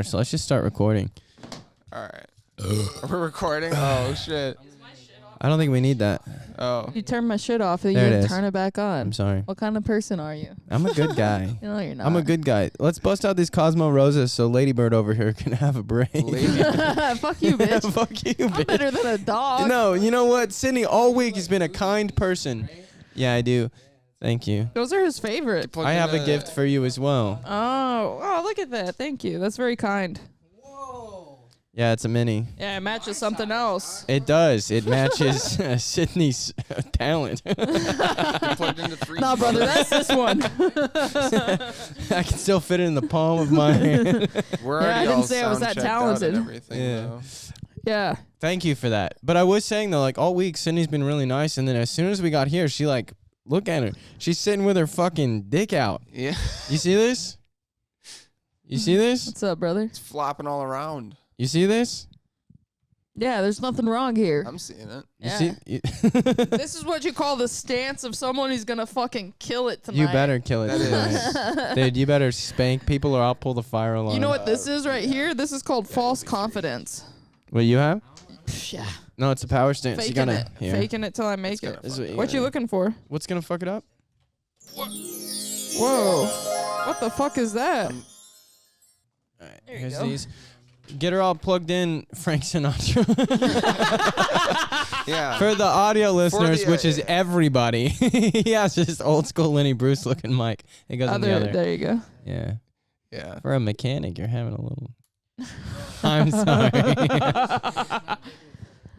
So let's just start recording. All right. We're recording? Oh, shit. I don't think we need that. Oh. You turn my shit off and There you it is. turn it back on. I'm sorry. What kind of person are you? I'm a good guy. No, you're not. I'm a good guy. Let's bust out these Cosmo Roses so Ladybird over here can have a break. Fuck you, bitch. Fuck you, I'm bitch. better than a dog. No, you know what? Sydney all week has been a kind person. Yeah, I do. Thank you. Those are his favorite. I have a gift for you as well. Oh, look at that. Thank you. That's very kind. Yeah, it's a mini. Yeah, it matches something else. It does. It matches Sydney's talent. Nah, brother, that's this one. I can still fit it in the palm of my hand. We're Yeah, I already didn't all say I was that sound checked out and talented. everything, Yeah. though. Yeah. Thank you for that. But I was saying, though, like, all week, Sydney's been really nice. And then as soon as we got here, she, like, look at her. She's sitting with her fucking dick out. Yeah. You see this? You see this? What's up, brother? It's flopping all around. You see this? Yeah, there's nothing wrong here. I'm seeing it. You Yeah. see? This is what you call the stance of someone who's gonna fucking kill it tonight. You better kill it That tonight. Dude, you better spank people or I'll pull the fire alarm. You know what this is right here? This is called false confidence. What you have? Yeah. No, it's a power stance. You Faking gotta, it. here. Faking it till I make it. This is What you looking for? What's gonna fuck it up? Whoa. What the fuck is that? All right, There you here's go. these. Get her all plugged in, Frank Sinatra. Yeah. For the audio listeners, the- which is yeah. everybody, he has this old school Lenny Bruce looking mic. It goes on the other. There you go. Yeah. Yeah. For a mechanic, you're having a little. I'm sorry.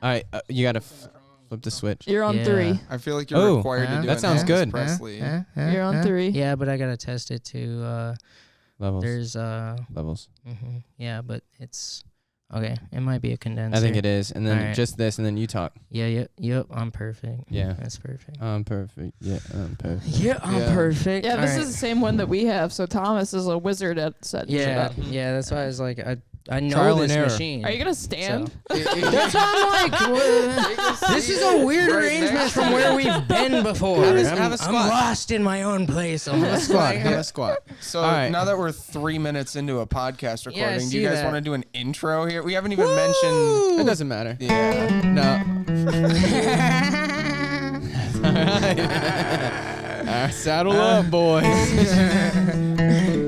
All right, you gotta flip the switch. You're on Yeah. 3. I feel like you're Oh, required to do that an sounds Elvis good. Presley. You're on 3. Yeah, but I gotta test it too. Levels. There's Levels. yeah, but it's okay. It might be a condenser. I think it is, and then All right. just this, and then you talk. Yeah, yep. I'm perfect. Yeah. That's perfect. I'm perfect. Yeah, I'm perfect. Yeah, I'm Yeah. perfect. Yeah, this All is the same one that we have. So Thomas is a wizard at setting shit Yeah, up. yeah. That's why I was like, I know Trial and this error. machine. Are you gonna stand? That's why I'm like, this is a weird Right arrangement next from where we've been before. Have a I'm squat. lost in my own place. Have a squat. Have a squat. So All right. now that we're 3 minutes into a podcast Yeah, I recording, do see you guys that. want to do an intro here? We haven't even mentioned. It doesn't matter. Yeah. No. All right. All right, saddle up, boys.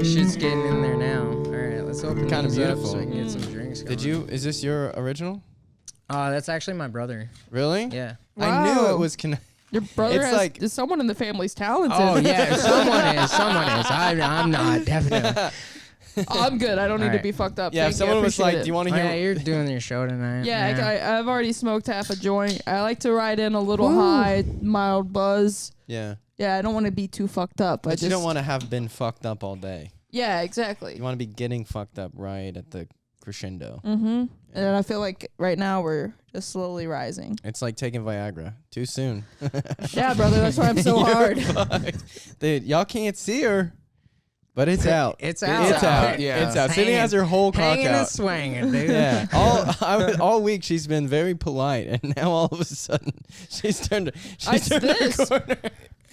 Shit's getting in there now. All right, let's open Kinda these beautiful. up so we can get some drinks going. Did you? Is this your original? That's actually my brother. Really? Yeah. I knew Wow. it was connected. Your brother It's has like- is someone in the family's talented. Oh yeah, someone is. I'm not definitely. I'm good. I don't need to Alright. be fucked up. Yeah, Thank if someone you. I was like, appreciate "Do you it. want to Oh, hear?" yeah, you're doing your show tonight. Yeah, I've already smoked half a joint. I like to ride in a little high, mild buzz. Yeah. Yeah, I don't want to be too fucked up. But you don't want to have been fucked up all day. Yeah, exactly. You want to be getting fucked up right at the crescendo. Mm-hmm. And I feel like right now we're just slowly rising. It's like taking Viagra too soon. Yeah, brother, that's why I'm so You're hard. fucked. Dude, y'all can't see her, but it's out. It's out. It's out. Yeah. It's out. Sydney has her whole cock Hanging and out. swinging, dude. Yeah. All week she's been very polite, and now all of a sudden she's turned her this. corner.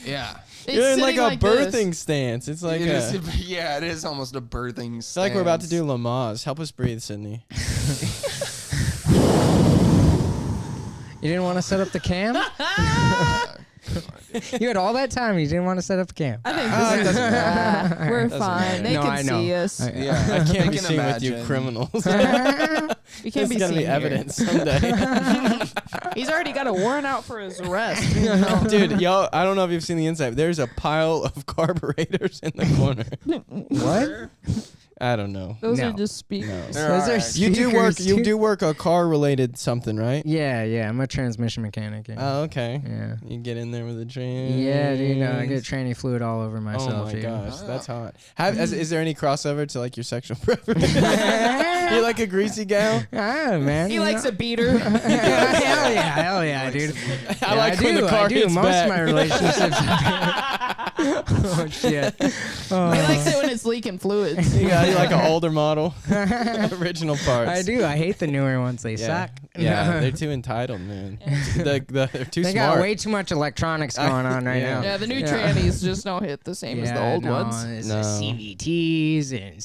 Yeah. It's You're in like sitting a birthing this. stance. It's like It is, a, yeah, it is almost a birthing it's like we're about to stance. do Lamaze. Help us breathe, Sydney. You didn't want to set up the cam? You had all that time. You didn't want to set up a cam. I think it this doesn't matter. We're Doesn't fine. matter. They No, I can know. see us. Yeah. I can't be can seen with you imagine. criminals. We This can't be is gonna seen be here. evidence someday. He's already got a warrant out for his arrest. Dude, y'all, I don't know if you've seen the inside. But there's a pile of carburetors in the corner. What? I don't know. Those No. are just speakers. There Those are are actually- You do work a car related something, right? Yeah. I'm a transmission mechanic. Yeah. Oh, okay. Yeah. You get in there with a train. Yeah, dude. I get tranny fluid all over myself. Oh my dude. gosh, that's hot. Is there any crossover to like your sexual preference? You like a greasy gal? Ah, man. He you likes know. a beater. Hell yeah, dude. I like when the car I do. hits Most back. of my relationships. Oh shit. He likes it when it's leaking fluids. You got Now you like an older model, original parts. I do. I hate the newer ones. They suck. Yeah, they're too entitled, man. They're too They smart. got way too much electronics going on right now. Yeah, the new trannies just don't hit the same as the old ones. It's No. CVTs and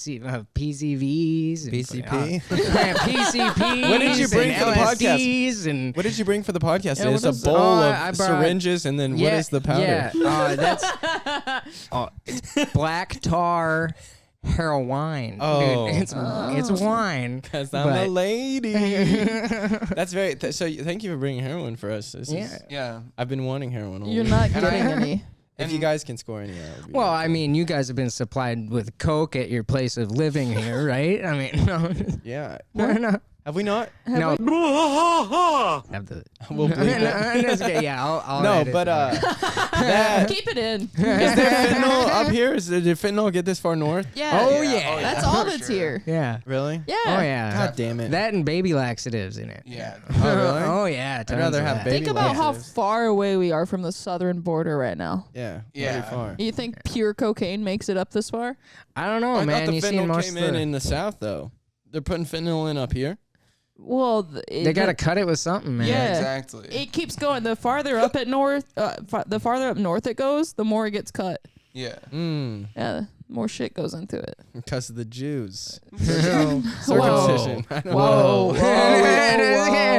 PCVs. And PCP? PCPs. What did you bring and for the podcast? LSDs and What did you bring for the podcast? Yeah, today? what It's is a it? bowl I of brought- syringes, and then what is the powder? Yeah, that's it's black tar heroin. Oh. Dude, it's wine. Because I'm a But- lady. That's very. Thank you for bringing heroin for us. Yeah. I've been wanting heroin. All You're week. not getting any. If you guys can score any out. it'd be Well, great. I mean, you guys have been supplied with coke at your place of living here, right? I mean, no, yeah. no. Have we not? No. Have the. We'll bleep it. That's okay. Yeah, I'll No, edit but that. Keep it in. is there fentanyl up here? Did fentanyl get this far north? Yeah. Oh, yeah. That's all that's here. Yeah. Really? Yeah. Oh yeah. God damn it. That and baby laxatives in it. Yeah. Oh, really? Oh yeah. I'd tons rather of have that. baby Think about how laxatives. far away we are from the southern border right now. Yeah. Yeah. Very far. You think pure cocaine makes it up this far? I don't know, I man. thought You the seen fentanyl most came of in the south though. They're putting fentanyl in up here. Well, They gotta cut it with something, man. Yeah. Exactly. It keeps going. The farther up it north, the farther up north it goes, the more it gets cut. Yeah. Yeah, more shit goes into it. Because of the Jews. Whoa. Circumcision. I don't Whoa. know.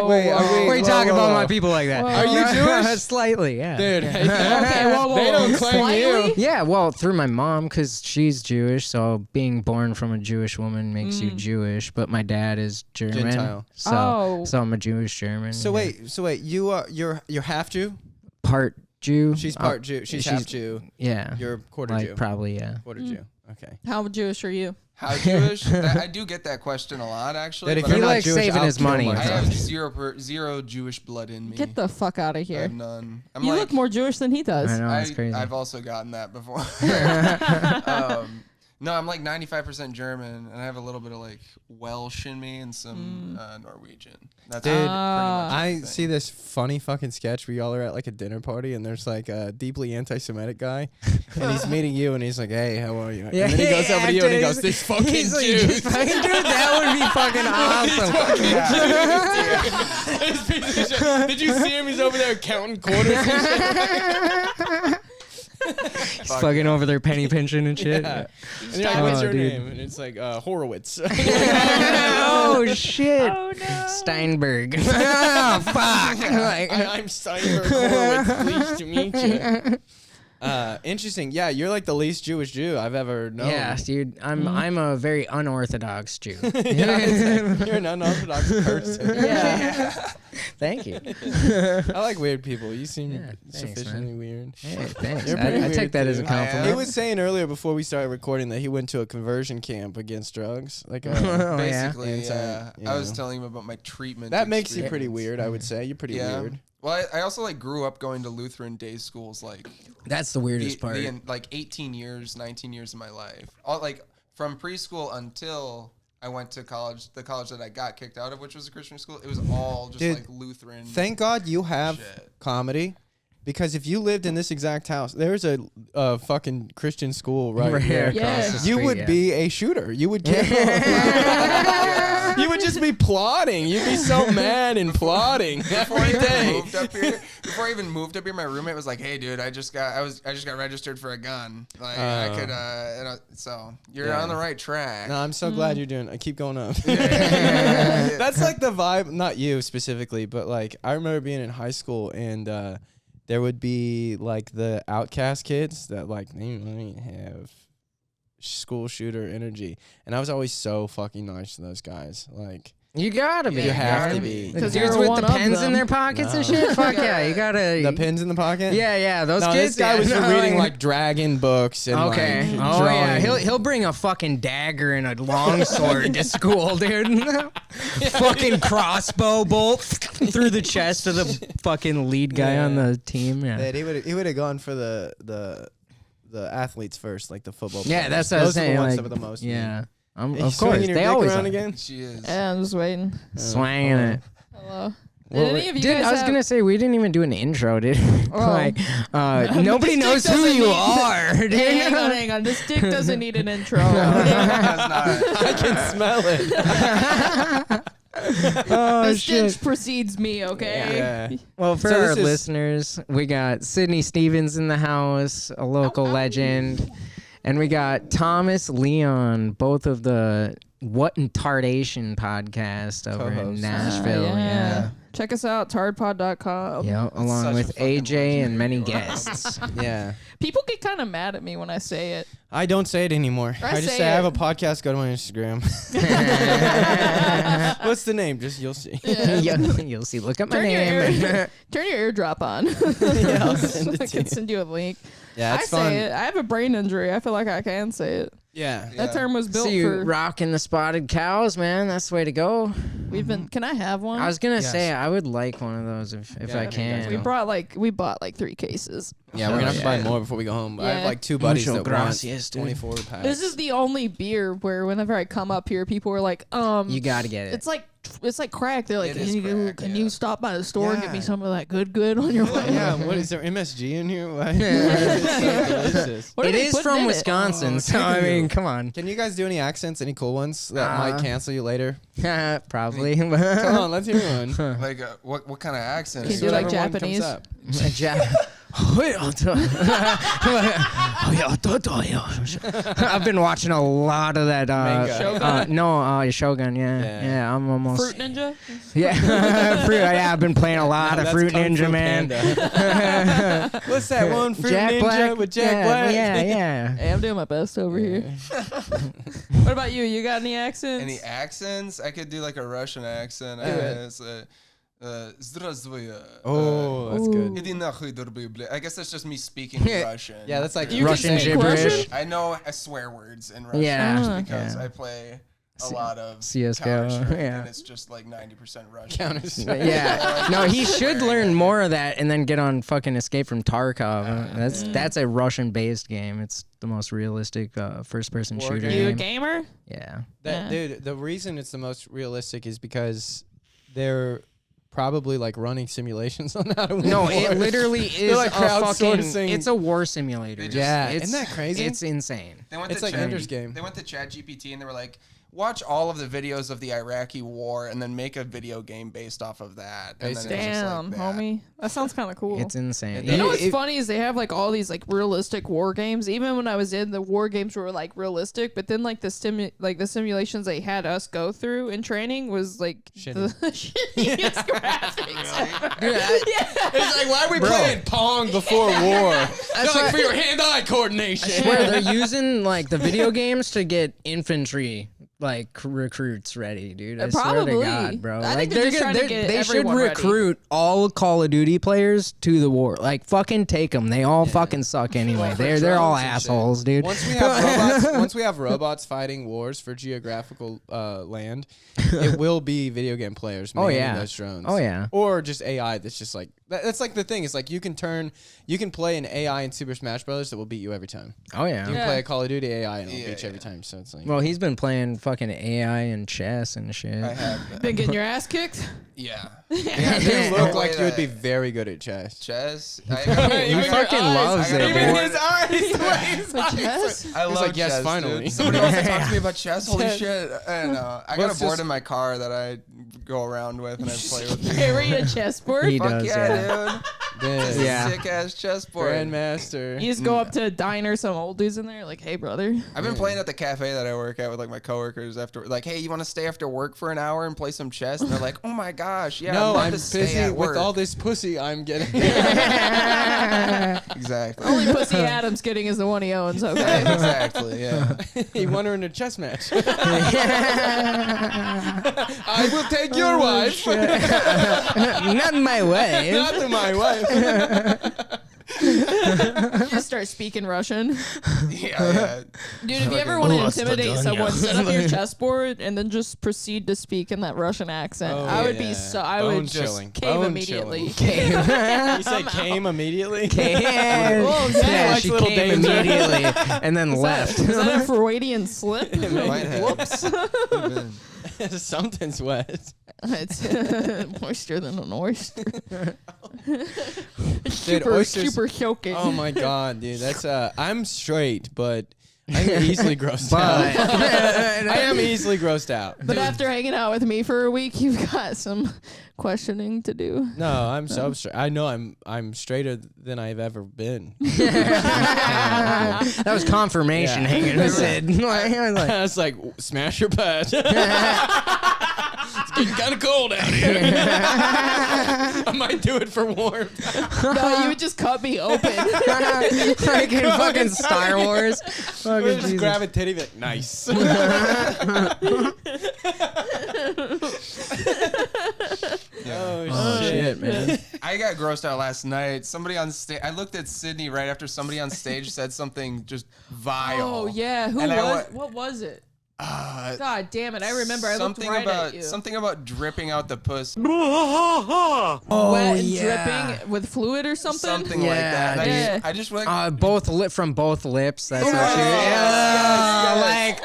Wait, whoa, are you whoa, talking about whoa. my people like that? Whoa. Are you Jewish? Slightly, yeah. Dude. Okay, whoa. They don't claim you. Slightly? Yeah, well, through my mom, because she's Jewish, so being born from a Jewish woman makes you Jewish. But my dad is German, Gentile. so I'm a Jewish German. So wait. You are you're half Jew. part Jew. She's part Jew. She's half Jew. Yeah, You're quarter like Jew. probably yeah. Quarter Jew. Okay. How Jewish are you? How Jewish? I do get that question a lot, actually. That if but you're He not likes Jewish, saving I'll his kill money. I myself. have zero Jewish blood in me. Get the fuck out of I here. have none. I'm You like, look more Jewish than he does. I know that's crazy. I've also gotten that before. No, I'm like 95% German, and I have a little bit of like Welsh in me and some Norwegian. That's Dude, pretty much the I thing. see this funny fucking sketch where y'all are at like a dinner party and there's like a deeply anti-Semitic guy and he's meeting you and he's like, "Hey, how are you?" Yeah, and then he goes over to you and he dude, goes, "This fucking He's like, Jew." fucking dude, that would be fucking awesome. Did you see him? He's over there counting quarters and shit. He's fucking over there penny pinching and shit. Yeah. And you're like, "What's Oh, your dude. name?" And it's like Horowitz. Oh shit. Oh no. Steinberg. Oh fuck. Like, I'm Steinberg Horowitz. Pleased to meet you. Interesting. Yeah, you're like the least Jewish Jew I've ever known. yeah, dude. I'm a very unorthodox Jew. Yeah, it's like, you're an unorthodox person. Yeah. Thank you. I like weird people. You seem Yeah, thanks, sufficiently weird. Hey, thanks. You're pretty I take weird, that as a too. compliment. He was saying earlier before we started recording that he went to a conversion camp against drugs. Like Oh, yeah. Basically, Anti- yeah. you I was know. telling him about my treatment. that makes you pretty experience. weird, I would say. You're pretty Yeah. weird. Well, I also like grew up going to Lutheran day schools, like That's the weirdest part. like 18 years, 19 years of my life. All like from preschool until I went to college, the college that I got kicked out of, which was a Christian school. It was all just Dude, like Lutheran. Thank God you have Shit. comedy. Because if you lived in this exact house, there's a fucking Christian school right here. Yeah. across the You street, would yeah. be a shooter. You would kill. You would just be plotting. You'd be so mad and plotting every day. Before I even moved up here, my roommate was like, "Hey, dude, I just got registered for a gun. Like, I could, so you're Yeah. on the right track." No, I'm so glad you're doing it. Keep going up. Yeah. That's like the vibe, not you specifically, but like I remember being in high school and there would be like the outcast kids that like they might have school shooter energy. And I was always so fucking nice to those guys. Like You gotta be. you have to be. The 'Cause dudes you're with one the of pens in them. their pockets and No. shit. Fuck yeah, you gotta. The pins in the pocket? Yeah, those No, kids. this guy yeah, was no, reading like dragon books and Okay. like Oh yeah, drawing. he'll bring a fucking dagger and a long sword to school, dude. Fucking crossbow bolt through the chest of the fucking lead guy on the team. Yeah. That he would have gone for the athletes first, like the football Yeah, players. that's what I was Those are saying. the ones like, that were the most. yeah. Are you Of swinging course, your they dick always around are. again. She is. Yeah, I'm just waiting. Swanging it. Hello. Did any of you Dude, guys I was have- gonna say we didn't even do an intro, dude. Oh. Nobody knows who doesn't you need- are, dude. Hang on. This dick doesn't need an intro. That's not. I can smell it. Oh This shit. stench precedes me, okay? Yeah. Well, for So our this is- listeners, we got Sydney Stevens in the house, a local legend, and we got Thomas Leon, both of the What in Tardation podcast over in Co-hosts. Nashville. Yeah. Check us out, tardpod.com. Yeah, along such a with fucking AJ legend. and many guests. Yeah. People get kind of mad at me when I say it. I don't say it anymore. I I just say say I have it. a podcast. Go to my Instagram. What's the name? Just you'll see. You'll see. Look at my Turn your, name. turn your airdrop on. Yeah, I'll send it I to can you. send you a link. Yeah, it's I fun. say it. I have a brain injury. I feel like I can say it. Yeah. That term was built See you for. rocking the spotted cows, man. That's the way to go. We've been. Can I have one? I was gonna Yes. say I would like one of those if Yeah, I I think can. that's we bought like 3 cases. Yeah, we're gonna have to buy Yeah. more before we go home. I have Yeah. like 2 buddies Mucho that want gracias, dude. 24 packs. This is the only beer where whenever I come up here, people are like, You gotta get it. it's like crack. They're like, It is crack, can yeah. you stop by the store and get me Yeah. some of that good on your way? Yeah, what is there MSG in here? Why? Why is it so delicious? What are It they is putting from in it? Wisconsin, Oh, so I dude. mean, come on. Can you guys do any accents? Any cool ones that might cancel you later? Probably. Come on, let's hear one. Like, what kind of accent? Can you is do it? like Whatever one Japanese? comes up. I've been watching a lot of that. Manga. Shogun. Yeah, Yeah. yeah. I'm almost. Fruit Ninja? Yeah, fruit. Yeah, I've been playing a lot of That's Fruit Kung Ninja, Fu man. Panda. What's that one? Fruit Ninja with Jack yeah, Black. Yeah. Hey, I'm doing my best over here. What about you? You got any accents? Any accents? I could do like a Russian accent. Здравствуй. Oh, that's good. Иди нахуй, дурби, бля. I guess that's just me speaking Russian. Yeah, that's like You can Russian speak gibberish. Russian? I know swear words in Russian Yeah. just because Yeah. I play a lot of CS:GO, Counter-Strike, yeah. and it's just like 90% Russian. Counter-Strike. Yeah. No, he should learn more of that and then get on fucking Escape from Tarkov. That's a Russian-based game. It's the most realistic first-person War shooter game. You a game. gamer? Yeah. That, Yeah. dude, the reason it's the most realistic is because they're probably like running simulations on how to win No, wars. it literally is like a fucking. crowdsourcing. It's a war simulator. They just- Yeah, It's, isn't that crazy? It's insane. They went It's to like Chat- Ender's Game. They went to ChatGPT and they were like, watch all of the videos of the Iraqi war and then make a video game based off of that. And then it was just like Damn, that. homie. That sounds kind of cool. It's insane. You know what's It- funny is they have like all these like realistic war games. Even when I was in, the war games were like realistic, but then like the simulations they had us go through in training was like the shittiest graphics. It's like, why are we playing Pong before war? That's like for your hand-eye coordination. I swear they're using like the video games to get infantry like recruits ready, dude. I swear Probably. to God, bro. I Like think they're just trying to get they should everyone ready. recruit all Call of Duty players to the war. Like fucking take them. They all fucking suck anyway. They're all drones and shit. assholes, dude. Once we have robots fighting wars for geographical land, it will be video game players Oh, manning yeah. those drones. Oh, yeah. Or just AI that's just like that's like the thing. It's like you can play an AI in Super Smash Brothers that will beat you every time. Oh You yeah. can play a Call of Duty AI and it'll Yeah, beat you every yeah. time. So it's like Well, he's been playing fucking AI and chess and shit. I have. Been getting your ass kicked? Yeah. yeah, you look like you would be very good at chess. Chess. He I fucking loves it. Even boy. his eyes. For chess? I love like, yes, chess, finally. dude. Somebody wants to talk to me about chess. Holy Chess. shit! And I got Let's a board just- in my car that I go around with and I play with. people. Carry a chessboard? He Fuck does, yeah, Yeah. dude! Yeah. Sick ass chessboard. Grandmaster. You just go up to a diner, some old dudes in there, like, hey, brother. I've been playing at the cafe that I work at with like my coworkers after, like, hey, you want to stay after work for an hour and play some chess? And they're like, oh my gosh, yeah, No, I'd love I'm to stay busy at with work. all this pussy I'm getting. Exactly. Only Pussy Adams getting is the one he owns, okay? Exactly. Yeah. He won her in a chess match. I will take your wife. Not my way. Not my wife. You just start speaking Russian. Yeah. Dude, if you ever want to Oh, intimidate Stadania. someone, set up your chessboard and then just proceed to speak in that Russian accent. Oh, I would yeah. be so. I Bone would just chilling. cave Bone immediately. chilling. You said came immediately? Yeah, Oh, yeah. yeah, Likes she little came danger. immediately and then left. Is that a Freudian slip? Might have. Whoops. Been. Something's wet. It's moister than an oyster. Dude, super, oysters. super choking. Oh my god, dude. That's I'm straight, but I'm easily grossed But out. I am easily grossed out. But after hanging out with me for a week, you've got some questioning to do. No, I'm so straight. I know I'm straighter than I've ever been. that was confirmation hanging with Sid. I was like, smash your patch. It's getting kind of cold out here. I might do it for warmth. No, you would just cut me open. like in fucking Star Wars. Fucking Just Jesus. grab a titty, be like, nice. Oh shit, man. I got grossed out last night. Somebody on stage. I looked at Sydney right after somebody on stage said something just vile. Oh yeah, who And was? What was it? Uh, God damn it! I remember. I looked right at you. Something about dripping out the puss. Wet and dripping with fluid or something. Something like that. And Yeah. I just went. Like, From both lips. That's what Yes, she. yes. Like,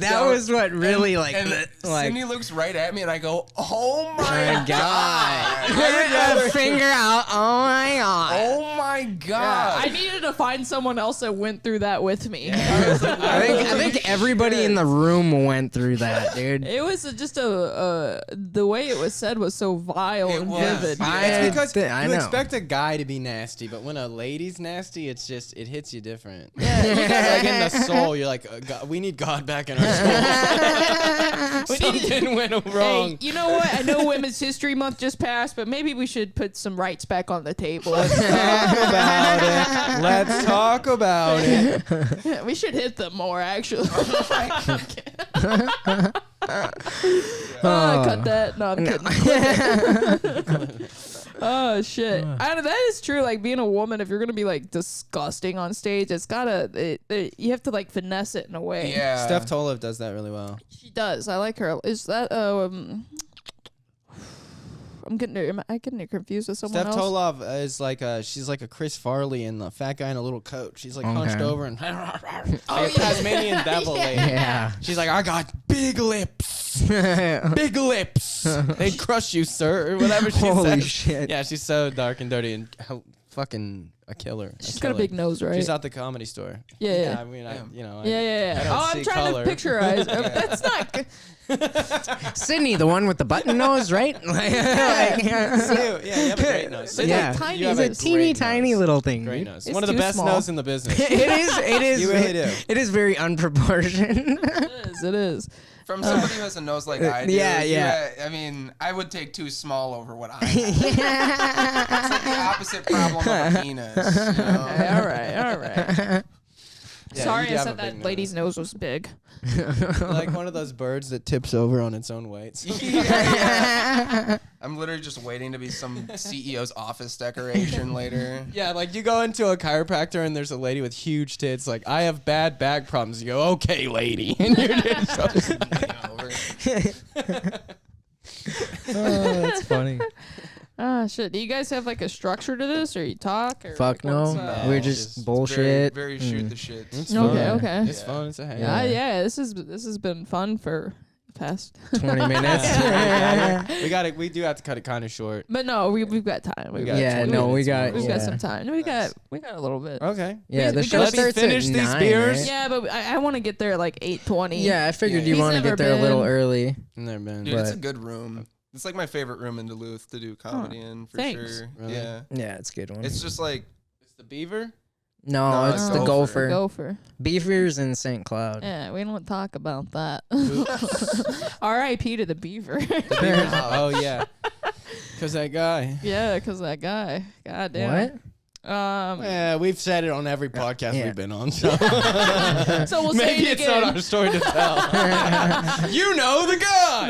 that was what really and like. Sydney looks right at me, and I go, "Oh my My god! God. Finger out. Oh my God. Oh my god!" I needed to find someone else that went through that with me. I think everybody in the room went through that, dude. It was just the way it was said was so vile It and was. vivid. It's because I you know. expect a guy to be nasty, but when a lady's nasty, it's just it hits you different. Yeah, you Like in the soul, you're like, God, we need God back in our souls. Something went wrong. Hey, you know what? I know Women's History Month just passed, but maybe we should put some rights back on the table. Let's talk about it. We should hit them more, actually. Cut that. No, I'm kidding. Oh shit! I know, that is true. Like being a woman, if you're gonna be like disgusting on stage, it's gotta. You have to like finesse it in a way. Yeah. Steph Tolev does that really well. She does. I like her. Is that I'm getting her. Am I getting her confused with someone Steph else? Tolev is like she's like a Chris Farley and the fat guy in a little coat. She's like hunched Okay. over and like a Tasmanian devil lady. Yeah. She's like, I got big lips. Big lips. They'd crush you, sir, or whatever she Holy says. shit. Yeah, she's so dark and dirty and fucking a killer. She's got a big nose, right? She's out the comedy store. Yeah. I mean, Yeah. Yeah. I don't Oh, I'm see trying color. to picture eyes. That's not good. Sydney, the one with the button nose, right? Yeah, you have a great nose. It's Yeah. like tiny. You have It's a a teeny great tiny nose. little thing. Great dude. nose. It's One of the too best small. noses in the business. It is. You really do. It is very unproportioned. It is. From somebody who has a nose like I do. yeah. I mean, I would take too small over what I have. It's like the opposite problem of a penis. You know? All right. Yeah, Sorry, you do I have said a that big lady's nose was big. Like one of those birds that tips over on its own weight. I'm literally just waiting to be some CEO's office decoration later. Yeah, like you go into a chiropractor and there's a lady with huge tits. Like, I have bad back problems. You go, okay, lady, and you're just Over. Oh, that's funny. Ah, shit. Do you guys have like a structure to this, or you talk? Or Fuck like, no. what's, We're just just bullshit. Very shoot the shit. It's Okay, fun. okay. It's fun. It's a hang. Yeah, this has been fun for the past. 20 minutes. We do have to cut it kind of short. But no, we've got time. We got Yeah, 20 no, we minutes got- more. We've got yeah. some time. We got a little bit. Okay. Yeah, the we show gotta starts finish at these 9, beers. right? Yeah, but I want to get there at like 8:20. Yeah, I figured Yeah. you He's want to never get there a little been. early. Never been. Dude, it's a But- good room. It's like my favorite room in Duluth to do comedy in, for Thanks. sure. Really? Yeah. Yeah, it's a good one. It's just like, It's the beaver. No, No, it's it's the Gopher. Gopher. Gopher. Beavers in St. Cloud. Yeah, we don't talk about that. R.I.P. to the beaver. Oh yeah. Cause that guy. Yeah, because that guy. God damn. What? Yeah, we've said it on every podcast Yeah. we've been on. So, So we'll say maybe it it's not again. our story to tell. You know the guy.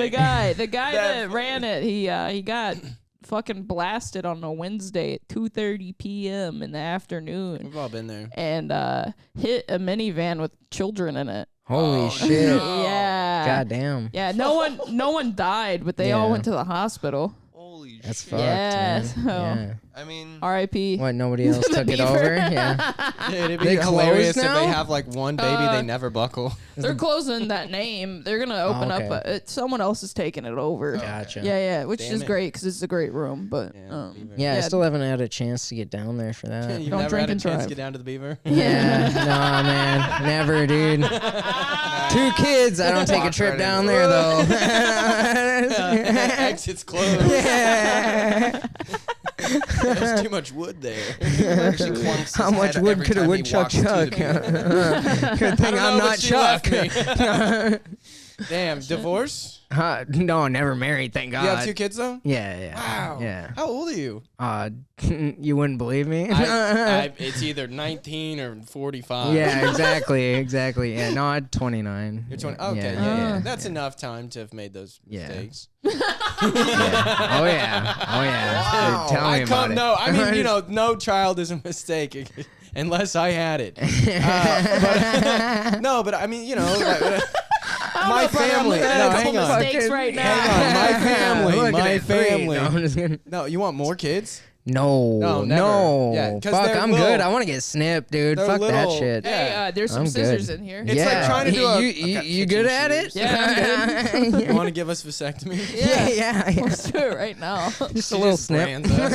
The guy that ran it, he got fucking blasted on a Wednesday at 2:30 p.m. in the afternoon, We've all been there. and hit a minivan with children in it. Holy Oh, shit. no. Yeah. God damn. Yeah, no one died, but they all Yeah. went to the hospital. holy That's shit. fucked, Yeah, man. so- Yeah. I mean, R.I.P. What? Nobody else The took it beaver. over? Yeah. Dude, it'd be They hilarious closed if they now? have like one baby they never buckle. They're closing that name. They're gonna open okay. up. Someone else is taking it over. Gotcha. Yeah, which Damn is it. great because it's a great room. But Yeah, Beaver. Yeah, I Yeah. still haven't had a chance to get down there for that. You've Don't never drink had a and chance drive. to get down to the Beaver? Yeah, nah, man, never, dude. 2 kids, I don't take a Walk trip right down into there though. Exit's closed. Yeah. There's too much wood there. actually clunks his How much head wood every could a time he woodchuck walks to chuck? the beaver. Good thing I'm not Chuck. Damn, divorce? No, never married, thank God. You have 2 kids though? Yeah. Wow. Yeah. How old are you? You wouldn't believe me? It's either 19 or 45. Yeah, exactly. Yeah, no, I'm 29. You're 20. Okay, Yeah. That's enough time to have made those Yeah. mistakes. Yeah. Oh yeah. Wow. Dude, tell me about it. No, I mean, no child is a mistake unless I had it. But I mean, my family. No, hang on. mistakes right now. Hang on, my family. No, I'm just kidding. No, you want more kids? No, never. Yeah, 'cause Fuck, they're I'm little. good. I want to get snipped, dude. They're Fuck that little. shit. Yeah. Hey, there's some I'm scissors good. in here. It's like trying to do a you good at it? Yeah, I'm You want to give us vasectomy? Yeah. Let's do it right now. Just a little snip. brands us.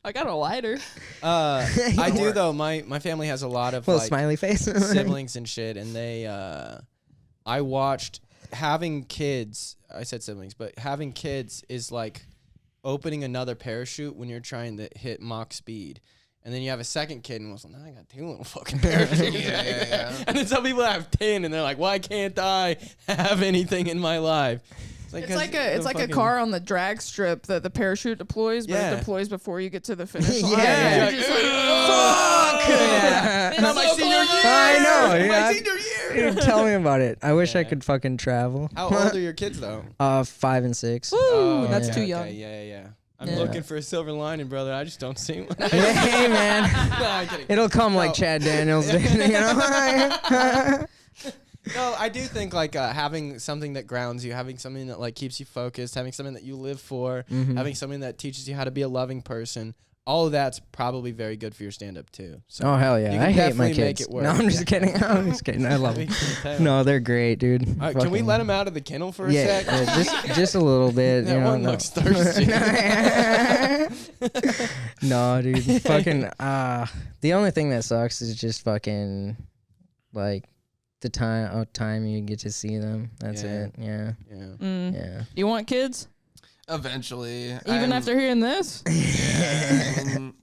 I got a lighter. I do though. My family has a lot of Little like smiley face. siblings and shit, and they. I watched having kids. I said siblings, but having kids is like opening another parachute when you're trying to hit Mach speed. And then you have a second kid, and now I got 2 little fucking parachutes. Yeah. And then some people have 10, and they're like, "Why can't I have anything in my life?" It's like a car on the drag strip that the parachute deploys, but Yeah. it deploys before you get to the finish line. Yeah. You're just like, Fuck. Yeah. it's Not my so senior close. year. I know. My Yeah. senior year. Dude, tell me about it. I wish I Yeah. could fucking travel. How old are your kids though? 5 and 6. Woo, that's yeah. too young. Yeah. I'm Yeah. looking for a silver lining, brother. I just don't see one. Hey man, No, I'm kidding. it'll come like No. Chad Daniels did. You know? No, I do think like having something that grounds you, having something that like keeps you focused, having something that you live for, having something that teaches you how to be a loving person. All of that's probably very good for your stand-up too. So Oh hell yeah! you I can hate my definitely make kids. it work. No, I'm just kidding. I'm just kidding. I love We them. can tell. No, they're great, dude. All right, can we Fucking- let him out of the kennel for a Yeah, sec? yeah, just a little bit. That you know, one no. looks thirsty. No, dude. Fucking. The only thing that sucks is just fucking, like, the time you get to see them. That's Yeah. it. Yeah. Yeah. Yeah. You want kids? Eventually. Even after hearing this? Yeah, I mean,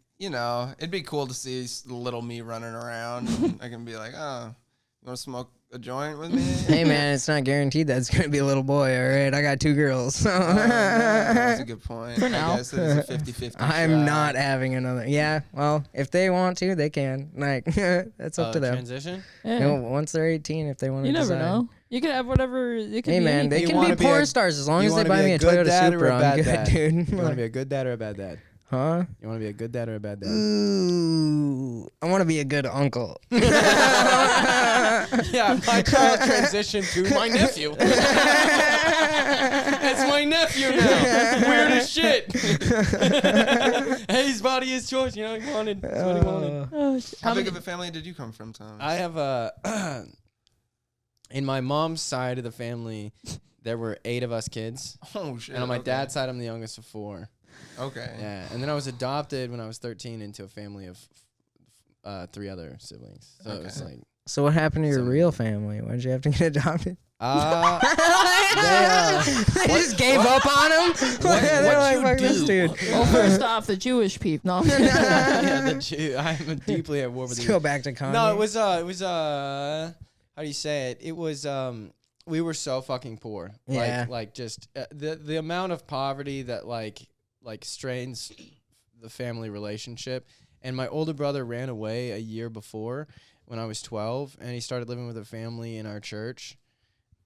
it'd be cool to see little me running around. I can be like, oh, you want to smoke a joint with me? Hey man, it's not guaranteed that it's gonna be a little boy. All right, I got 2 girls. Oh, no, that's a good point. For now. I guess it is a 50-50 I'm shot. not having another. Yeah, well, if they want to, they can. Like, that's up to them. Transition. Yeah. You know, once they're 18, if they want to. You never decide. know. You could have whatever. It could Hey be man, they anything. You can wanna be be a- porn stars as long you as they wanna buy be me a a good Toyota dad or a Supra. I'm bad good, dad? dude. You want to be a good dad or a bad dad? Huh? You want to be a good dad or a bad dad? Ooh, I want to be a good uncle. Yeah, my child transitioned to my nephew. It's my nephew now. Weird as shit. Hey, his body, his choice. He wanted. That's what he wanted. Oh, How big of a family did you come from, Tom? I have a. In my mom's side of the family, there were 8 of us kids, Oh, shit. and on my okay. dad's side, I'm the youngest of 4. Okay. Yeah, and then I was adopted when I was 13 into a family of 3 other siblings. So it was Okay. like. So what happened to your Some- real family? Why'd you have to get adopted? They, They just gave up on him. They're like, "Fuck this dude." Well, first off, the Jewish people. No. yeah, the Jew. I'm deeply at war with Let's you. go back to Kanye. No, it was how do you say it? It was we were so fucking poor. Yeah. Like just the amount of poverty that like strains the family relationship. And my older brother ran away a year before when I was 12, and he started living with a family in our church.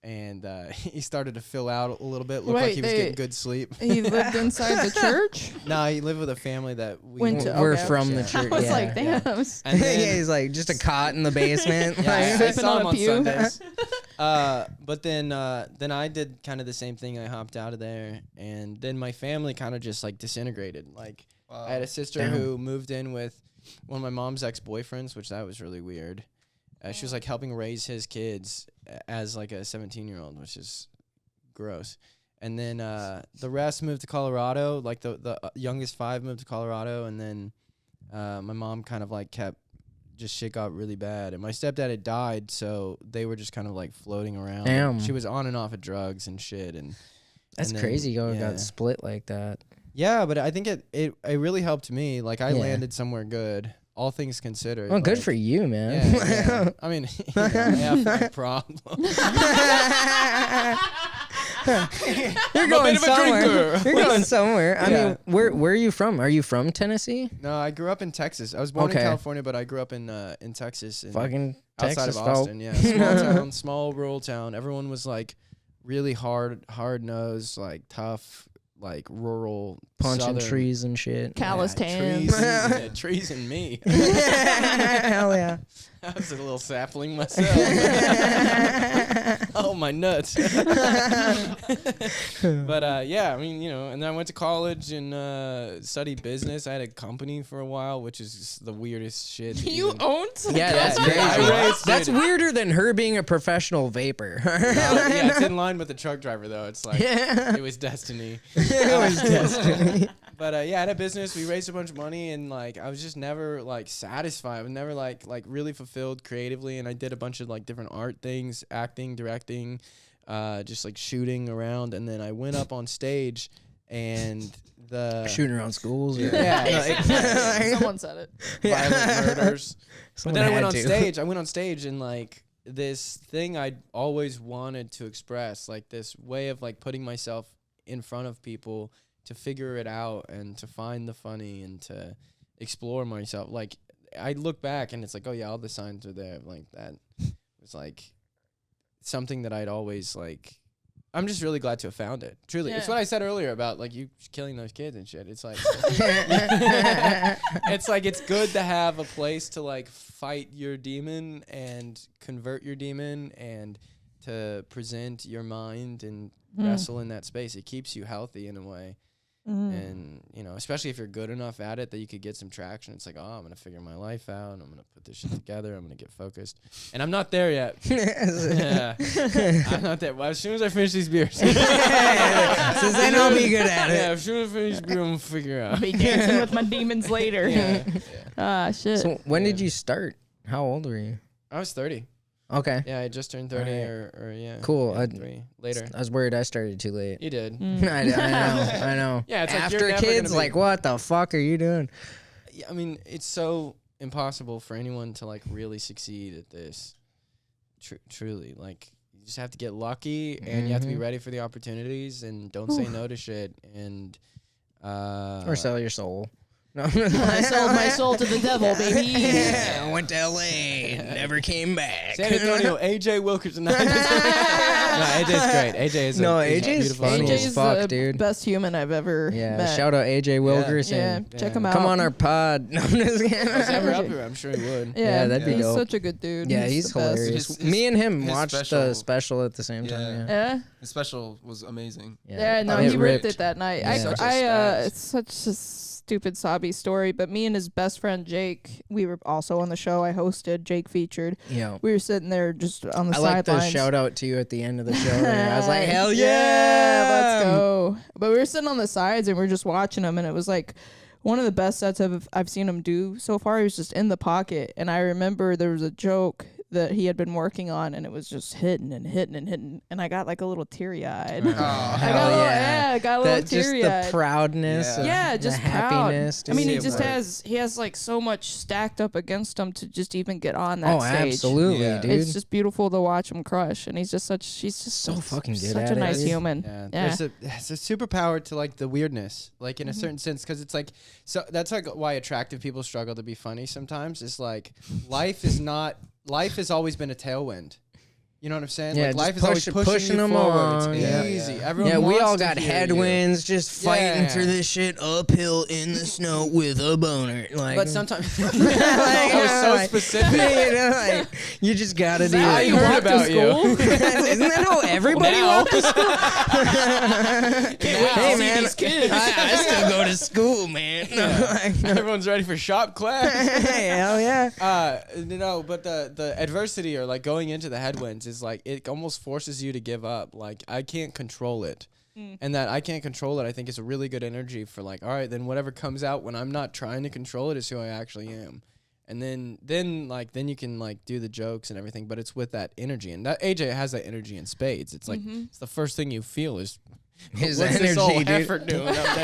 And he started to fill out a little bit, looked like Wait, he was getting good sleep. He lived inside the church. No, he lived with a family that we Went to- We're okay. from the Yeah. church. I was yeah. like, damn. And then, yeah, he's like just a cot in the basement. yeah, I Sleeping saw on him a on pew. Sundays. But then I did kind of the same thing. I hopped out of there, and then my family kind of just like disintegrated. Like I had a sister who moved in with one of my mom's ex-boyfriends, which that was really weird. She was like helping raise his kids as like a 17-year-old, which is gross. And then the rest moved to Colorado. Like the youngest 5 moved to Colorado, and then my mom kind of like kept. Just shit got really bad, and my stepdad had died, so they were just kind of like floating around. Damn. She was on and off of drugs and shit, and That's and then, crazy. You yeah. got split like that. Yeah, but I think it really helped me. Like I landed somewhere good, all things considered. Well, good like, for you, man. Yeah. I mean, I have my problem. You're going somewhere. You're going Listen, somewhere. I mean, where are you from? Are you from Tennessee? No, I grew up in Texas. I was born in California, but I grew up in Texas. Fucking outside Texas, of Austin, yeah. Small town, small rural town. Everyone was like really hard nosed, like tough, like rural, punching southern. trees and shit. Calloused hands. Trees and me. Hell yeah. I was a little sapling myself. Oh, my nuts. But yeah, I mean, and then I went to college and studied business. I had a company for a while, which is just the weirdest shit. You owned? Yeah, that's crazy. That's weirder than her being a professional vapor. Yeah, it's in line with the truck driver, though. It's like, it was destiny. It was destiny. But yeah, I had a business. We raised a bunch of money, and like I was just never like satisfied. I was never like really fulfilled creatively. And I did a bunch of like different art things, acting, directing, just like shooting around. And then I went up on stage, and shooting around schools. Someone said it. Violent murders. But then I went on to. stage. I went on stage, and like this thing I'd always wanted to express, like this way of like putting myself in front of people to figure it out and to find the funny and to explore myself. Like I look back and it's like, oh yeah, all the signs are there. Like that was like something that I'd always like. I'm just really glad to have found it. Truly. It's what I said earlier about like you killing those kids and shit. It's like it's like it's good to have a place to like fight your demon and convert your demon and to present your mind and wrestle in that space. It keeps you healthy in a way. And, especially if you're good enough at it that you could get some traction. It's like, oh, I'm going to figure my life out. And I'm going to put this shit together. I'm going to get focused. And I'm not there yet. Yeah. I'm not there. Well, as soon as I finish these beers. So then I'll be good at it. Yeah, as soon as I finish beer, I'm going to figure out. I'll be dancing with my demons later. Yeah. Shit. So when did you start? How old were you? I was 30. Okay. Yeah, I just turned 30 Right. or yeah. Cool. Yeah, 3 later. I was worried I started too late. You did. I know. Yeah, it's like after you're never kids, gonna be- like, what the fuck are you doing? Yeah, I mean, it's so impossible for anyone to like really succeed at this. Truly, like you just have to get lucky, and you have to be ready for the opportunities, and don't say no to shit, and Or sell your soul. No. I sold my soul to the devil, baby. Yeah, went to L.A. and never came back. San Antonio, AJ Wilkerson. No, AJ's great. AJ is AJ's beautiful. funny soul. as AJ's fuck, the dude. best human I've ever met. Shout out AJ Wilkerson. Yeah, check him out. Come on our pod. No, I'm just kidding. If he's ever up here, I'm sure he would. Yeah, that'd be he's dope. such a good dude. Yeah, he's the best. hilarious. Me and him his watched the special at the same time. Yeah. His special was amazing. Yeah, no, It he ripped ripped. it that night. Yeah. Such a It's such a stupid sobby story, but me and his best friend Jake, we were also on the show. I hosted. Jake featured. Yeah. We were sitting there just on the I like the sidelines. shout out to you at the end of the show. I was like, hell yeah, yeah, let's go. But we were sitting on the sides and we were just watching him, and it was like one of the best sets I've seen him do so far. He was just in the pocket, and I remember there was a joke that he had been working on, and it was just hitting and hitting and hitting, and I got like a little teary-eyed. Oh, I got a little That just teary-eyed. the proudness. Yeah, of just the proud. happiness. I mean, see he it just work. has like so much stacked up against him to just even get on that stage. Absolutely, Yeah. dude. It's just beautiful to watch him crush, and he's just so fucking good such at a it, nice dude. human. Yeah, it's a superpower to like the weirdness, like in a certain sense, because it's like so that's like why attractive people struggle to be funny sometimes. Is like life has always been a tailwind. You know what I'm saying? Yeah, like life is just always pushing pushing you them forward. along. It's Yeah, easy. yeah. Everyone Yeah, we wants all to got hear you. headwinds, just fighting Yeah. through this shit uphill in the snow with a boner. Like, But sometimes like, that was so like, specific. You know, like, you just gotta do that how it. you heard walk to about you. school? Isn't that how everybody Now. walks to school? Hey see man, these kids. I still go to school, man. Like, Everyone's ready for shop class. hell yeah. But the adversity or like going into the headwinds is like it almost forces you to give up. Like I can't control it. And that I can't control it, I think is a really good energy for like, all right, then whatever comes out when I'm not trying to control it is who I actually am. And then you can like do the jokes and everything, but it's with that energy. And that AJ has that energy in spades. It's like it's the first thing you feel is His what's energy, this old dude. effort doing up there?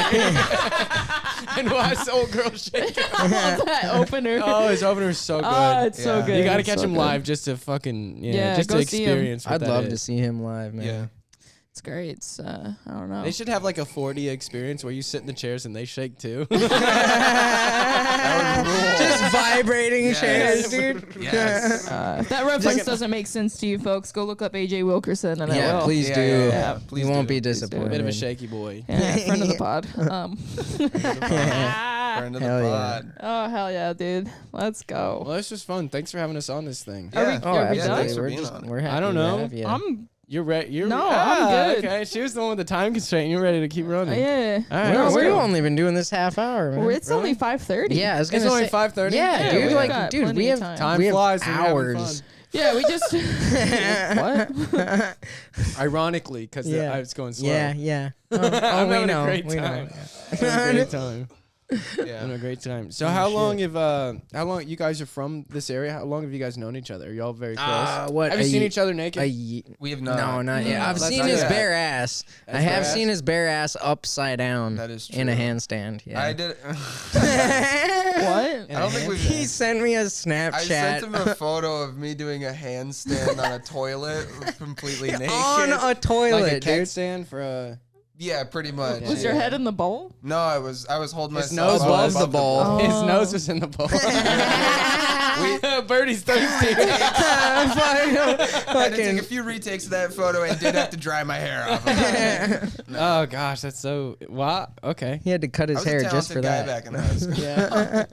And why is the old girl shaking? I love that opener. Oh, his opener is so good. Oh, it's so Yeah. good. You got to It's catch so him good. live just to fucking Yeah, just go to see him. experience. What I'd that love is. to see him live, man. Yeah. It's great. It's I don't know. They should have like a 4D experience where you sit in the chairs and they shake too. Just vibrating Yes. chairs, dude. Yes. If that reference doesn't make sense to you folks, go look up AJ Wilkerson and I Yeah, will. please Yeah, do. yeah, yeah. Please You won't do. be Please do. disappointed. Bit of a shaky boy. Yeah, friend of the pod. Friend of the Hell yeah. pod. Oh hell yeah, dude! Let's go. Well, this was fun. Thanks for having us on this thing. Are we- Yeah. Oh, are we Yeah, done? thanks for We're being just on it. we're happy I don't to know. have you. I'm You're ready. No, I'm good. Okay, she was the one with the time constraint. You're ready to keep running. yeah. All right. Well, let's we've go. only been doing this half hour, man. It's only 5:30. Yeah, I was gonna It's only say 5:30. Yeah, Yeah, dude. we've Like, got dude, plenty we of have Time we have flies when you're having hours. Yeah, we just what? Ironically, because Yeah. I was going slow. Yeah. Oh, I'm we having know. a great we know. time. Having a great time. Yeah. Having a great time. So how long you guys are from this area? How long have you guys known each other? Are y'all very close? What? Have you seen each other naked? We have not. No, not yet. No, I've that's seen not his yet. bare ass. That's I have bare seen ass? his bare ass upside down. That is in a true. handstand. Yeah. I did. What? I don't think we've. He sent me a I sent Snapchat him a photo of me doing a handstand on a toilet, completely naked. on a like toilet, a keg dude. stand for a. Yeah, pretty much. Was your head in the bowl? No, I was holding His myself nose was the ball. Oh. His nose was in the bowl. Birdie's thirsty. I had to take a few retakes of that photo and did have to dry my hair off. Oh gosh, that's so. Wow. Okay. He had to cut I his was a hair talented just for guy that. back in high school. Yeah.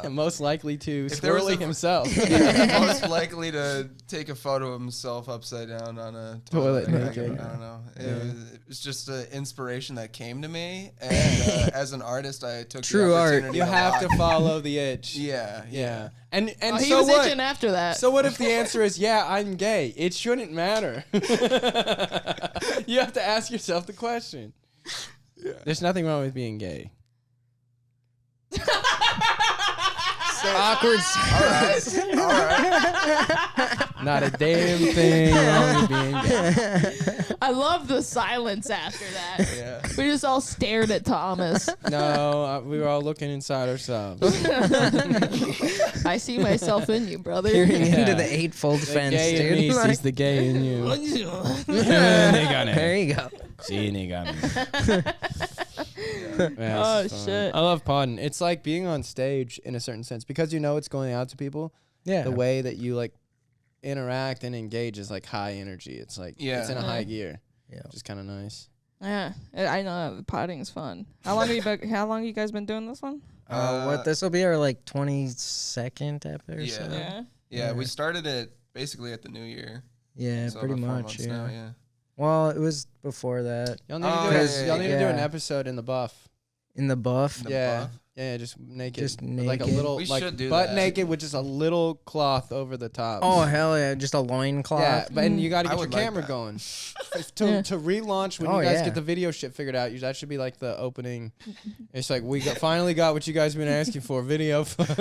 No. Most likely to If there was swirly a- himself. Most likely to take a photo of himself upside down on a Toilet toilet. naked. I don't know. Yeah. It was just an inspiration that came to me, and as an artist, I took True the art. opportunity You to have to lock- follow the itch. Yeah, Yeah. And Oh, he so was what? itching after that. So what if the answer is yeah, I'm gay? It shouldn't matter. You have to ask yourself the question. Yeah. There's nothing wrong with being gay. Awkward. All right. Not a damn thing wrong with being gay. I love the silence after that. Yeah. We just all stared at Thomas. No, we were all looking inside ourselves. I see myself in you, brother. Peering Yeah. into the eightfold The fence, gay in me dude. sees the gay in you. There you go. See, nigga. Yeah, Oh, this is fun. shit. I love podding. It's like being on stage in a certain sense because you know it's going out to people. Yeah. The way that you like interact and engage is like high energy. It's like it's in a Yeah. high gear. Yeah. Which is kind of nice. Yeah, I know. Potting's fun. How long you guys been doing this one? What this will be our like 22nd episode. Yeah. Yeah, we started it basically at the new year. Yeah, So pretty about 4 much. months Yeah. now, yeah. Well, it was before that Y'all need to Oh, do, yeah, y'all need to do an yeah. episode in the buff. in the buff. The yeah. buff? Yeah, just naked. Just With, like a naked. little We like should do butt that. naked with just a little cloth over the top. Oh hell yeah! Just a loincloth. Yeah, but and you got to I get your would like camera that. going. Yeah. To relaunch when Oh, you guys yeah. get the video shit figured out, that should be like the opening. It's like finally got what you guys been asking for, video. Finally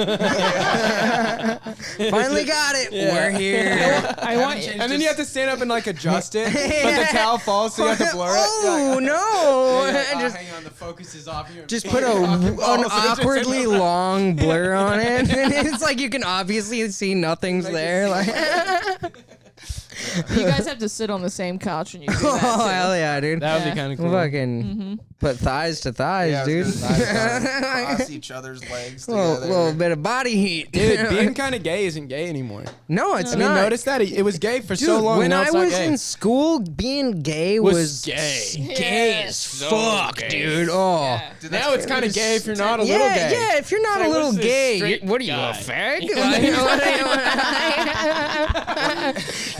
got it. Yeah. We're here. I want changed And then you have to stand up and like adjust it, but the towel falls, so you have to blur it. Oh no! You're like, "Oh, just hang on, the focus is off. You're just put fucking an balls." awkwardly long blur on it, and it's like you can obviously see nothing's there. Like, you guys have to sit on the same couch when you do that. oh too. hell yeah, dude! That would be kind of cool. Fucking Put thighs to thighs, dude. Cross each other's legs together. Little bit of body heat, Dude, being kind of gay isn't gay anymore. No, it's I not. mean, notice that it was gay for Dude, so long. when now I it's not was gay. in school, being gay was gay. Gay as fuck, dude. Oh. Yeah. Dude, Now that's it's kind of crazy. gay if you're not a little gay. Yeah, if you're not Say, a little what's this gay, straight what are you, guy? a fag?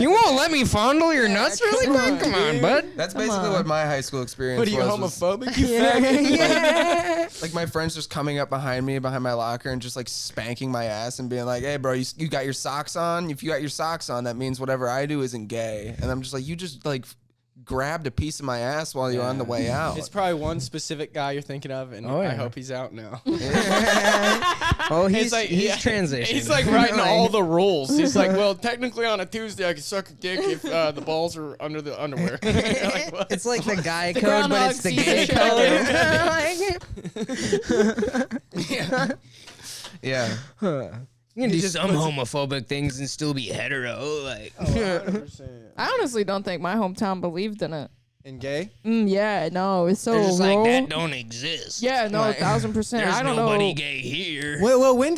You won't let me fondle your nuts really quick? Come on, bud. That's basically what my high school experience What are you, was. homophobic? You faggot? Yeah. Like my friends just coming up behind me, behind my locker, and just like spanking my ass and being like, "Hey, bro, you got your socks on? If you got your socks on, that means whatever I do isn't gay." And I'm just like, "You just like grabbed a piece of my ass while you're on the way out." It's probably one specific guy you're thinking of, and Oh, yeah. I hope he's out now. Oh, he's yeah, transitioning. He's like writing all the rules. He's like, well, technically on a Tuesday I can suck a dick if the balls are under the underwear. Like, what? It's like the guy The code, but Groundhog it's the Season gay show. code. Yeah. You can do just some puts- homophobic things and still be hetero. Like, 100%. I honestly don't think my hometown believed in it. And gay? Yeah, no, it's so they're just rural. like, that don't exist. Yeah, no, Like, 1000%. There's I don't nobody know. gay here. Well, when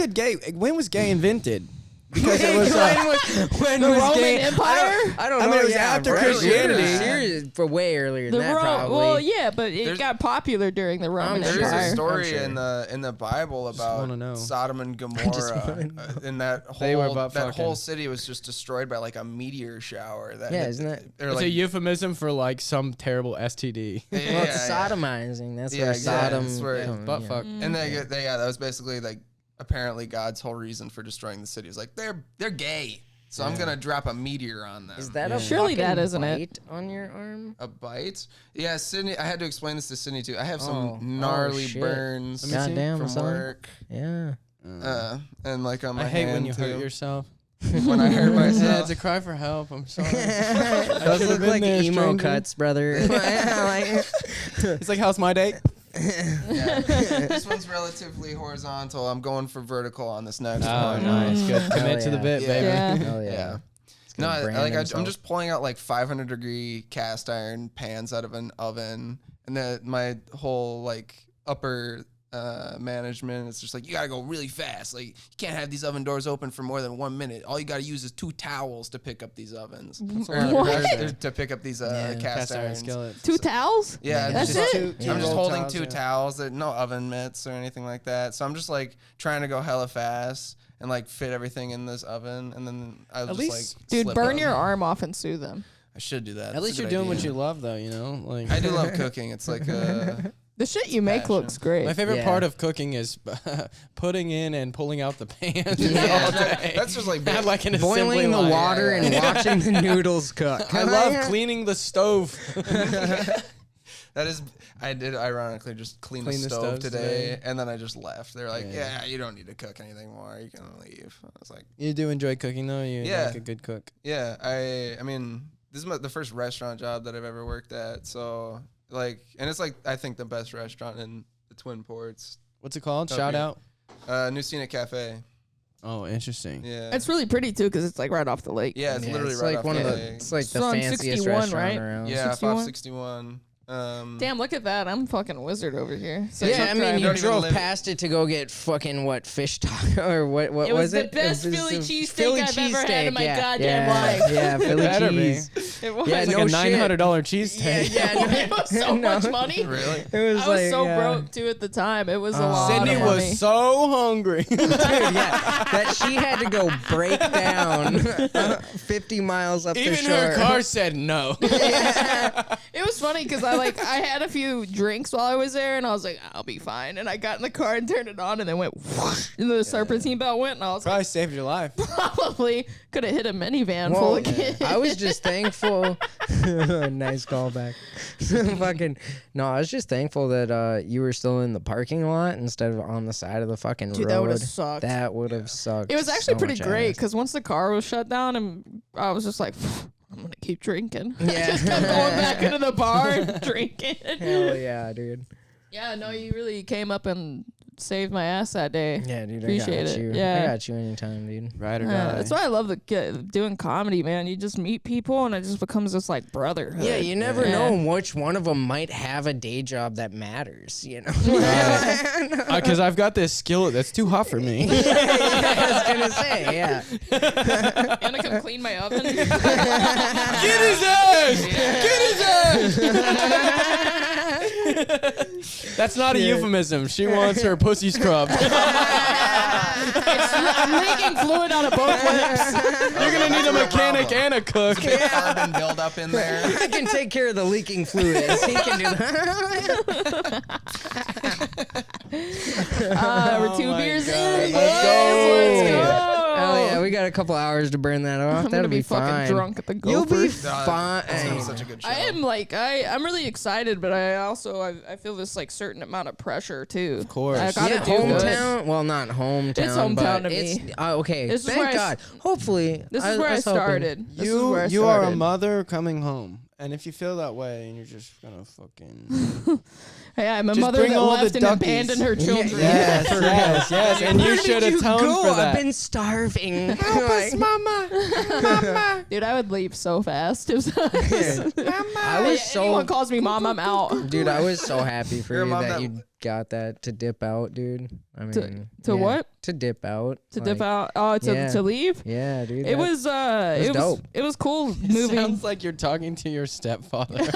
was gay invented? Because it was when The was Roman gay? Empire? I don't I know. mean, it was yeah, after right. Christianity. Serious, for way earlier than that, probably. Well, yeah, but it There's- got popular during the Roman There's Empire. a story sure. in the Bible wanna know. about Sodom and just Gomorrah, wanna know. and that They were whole butt that fucking. whole city was just destroyed by like a meteor shower. That Yeah, hit- isn't that- or, It's like, a euphemism for like some terrible STD. yeah, Well, it's yeah. sodomizing. That's Yeah, where exactly. Sodom. That's where- Yeah, comes, butt yeah. fuck. And that was basically like apparently God's whole reason for destroying the city. Is like they're gay, so I'm gonna drop a meteor on them. Is that a Surely that fucking isn't it. bite on your arm? a bite? Yeah, Sydney. I had to explain this to Sydney too. I have some Oh, gnarly shit. burns Let me see. Goddamn, from son. work, Yeah. and like on my I hate when hand, you too. hurt yourself. When I hurt Yeah, myself. it's a cry for help. I'm sorry. Those should've look been like there, emo stranger. cuts, brother. Like- It's like, how's my day? Yeah. This one's relatively horizontal. I'm going for vertical on this next Oh, one. nice. Good. Commit to the yeah. bit, Yeah. baby. Yeah. Hell yeah. Yeah. It's No, gonna brand I'm himself. just pulling out like 500-degree cast iron pans out of an oven, and then my whole like upper management is just like, you gotta go really fast. Like, you can't have these oven doors open for more than 1 minute. All you gotta use is 2 towels to pick up these ovens. To pick up these cast Cast iron irons. skillets. 2 towels? Yeah, That's just- it? Two I'm just rolled holding towels, 2 yeah. towels. That no oven mitts or anything like that. So I'm just like trying to go hella fast and like fit everything in this oven, and then I was At just least- like, Dude, slip burn up. your arm off and sue them. I should do that. At That's least a you're good doing what idea. you love, though. You know, like I do love cooking. It's like The shit you make passion. looks great. my favorite Yeah. part of cooking is putting in and pulling out the pans Yeah, all day. that's just like Not like an assembly boiling the line. water Yeah, and yeah. watching the noodles cook. I love cleaning the stove. that is. I did ironically just clean the stove stoves today, and then I just left. They're like, Yeah. "Yeah, you don't need to cook anything more. You can leave." I was like, You do enjoy cooking, though. You're Yeah. like a good cook. "Yeah, I mean, this is the first restaurant job that I've ever worked at. So like, and it's like I think the best restaurant in the Twin Ports, What's it called? Okay. Shout out. New Scenic Cafe. Oh, interesting. Yeah, It's really pretty too because it's like right off the lake. yeah, it's Yeah, literally it's right like off one the of the. lake. It's like It's the on fanciest 61, restaurant right? around. Yeah, 61? 561. Damn, look at that. I'm fucking wizard over here. So Yeah, I mean, you don't even drove live- past it to go get fucking what fish taco or what? What It was the it? best It was Philly the cheesesteak Philly I've ever had in my cheesesteak, goddamn yeah, life. Yeah, Philly better be. cheese. It was. Yeah, It's no like a shit. $900 cheesesteak. it was so No. much money. Really? It was I was like, so yeah. broke too at the time. It was a lot Sydney of money. was so hungry. Dude, yeah, that she had to go break down 50 miles up the Even shore. her car said no. It was funny because I had a few drinks while I was there, and I was like, I'll be fine. And I got in the car and turned it on, and then went, whoosh, and the serpentine belt went, and I was Probably saved your life. like, probably could have hit a minivan Well, full of kids. I was just thankful. Nice callback. Fucking no, I was just thankful that you were still in the parking lot instead of on the side of the fucking Dude, road. that would've sucked. That would have sucked. It was actually so pretty much great ass. because once the car was shut down, and I was just like, I'm gonna keep drinking. Yeah. Just kept going back into the bar and drinking. Hell yeah, dude. Yeah, no, you really came up and saved my ass that day. Yeah, dude. Appreciate I got it. you. Yeah. I got you anytime, dude. Ride or Yeah, die. that's why I love doing comedy, man. You just meet people and it just becomes this like brotherhood. Yeah, you never Yeah. know which one of them might have a day job that matters. You know. Because I've got this skillet that's too hot for me. I was gonna say, yeah. You wanna come clean my oven? Get his ass! Get his ass! That's not a euphemism. She wants her pussy scrubbed. I'm leaking fluid out of both lips. You're gonna need a mechanic and a cook. Carbon buildup in there. I can take care of the leaking fluids. He can do that. We're 2 my beers God. in. Let's boys. go. Let's go. Oh yeah, we got a couple hours to burn that off. I'm That'll gonna be fine. fucking drunk at the You'll be Gopher. fine. It's such a good show. I am like I'm really excited, but I feel this like certain amount of pressure too. Of course. I gotta Yeah, do good. hometown. Well, not hometown. It's hometown but to it's, me. Okay, This is thank where God. Hopefully, This is where I was hoping. started. This is where I You are a started. mother coming home, and if you feel that way, and you're just gonna fucking Yeah, I'm a Just mother bring that all left the and duckies. abandoned her children. yes, and you Where should did you atone go? for that. I've been starving. Mama. Dude, I would leave so fast. If I was anyone so calls me mom, I'm out. dude. I was so happy for You're a you mom that that- you got that to dip out, dude. I mean, to yeah, what? To dip out. To like, dip out. Oh, yeah. to leave. Yeah, dude. It was dope. it was cool moving. Sounds like you're talking to your stepfather. like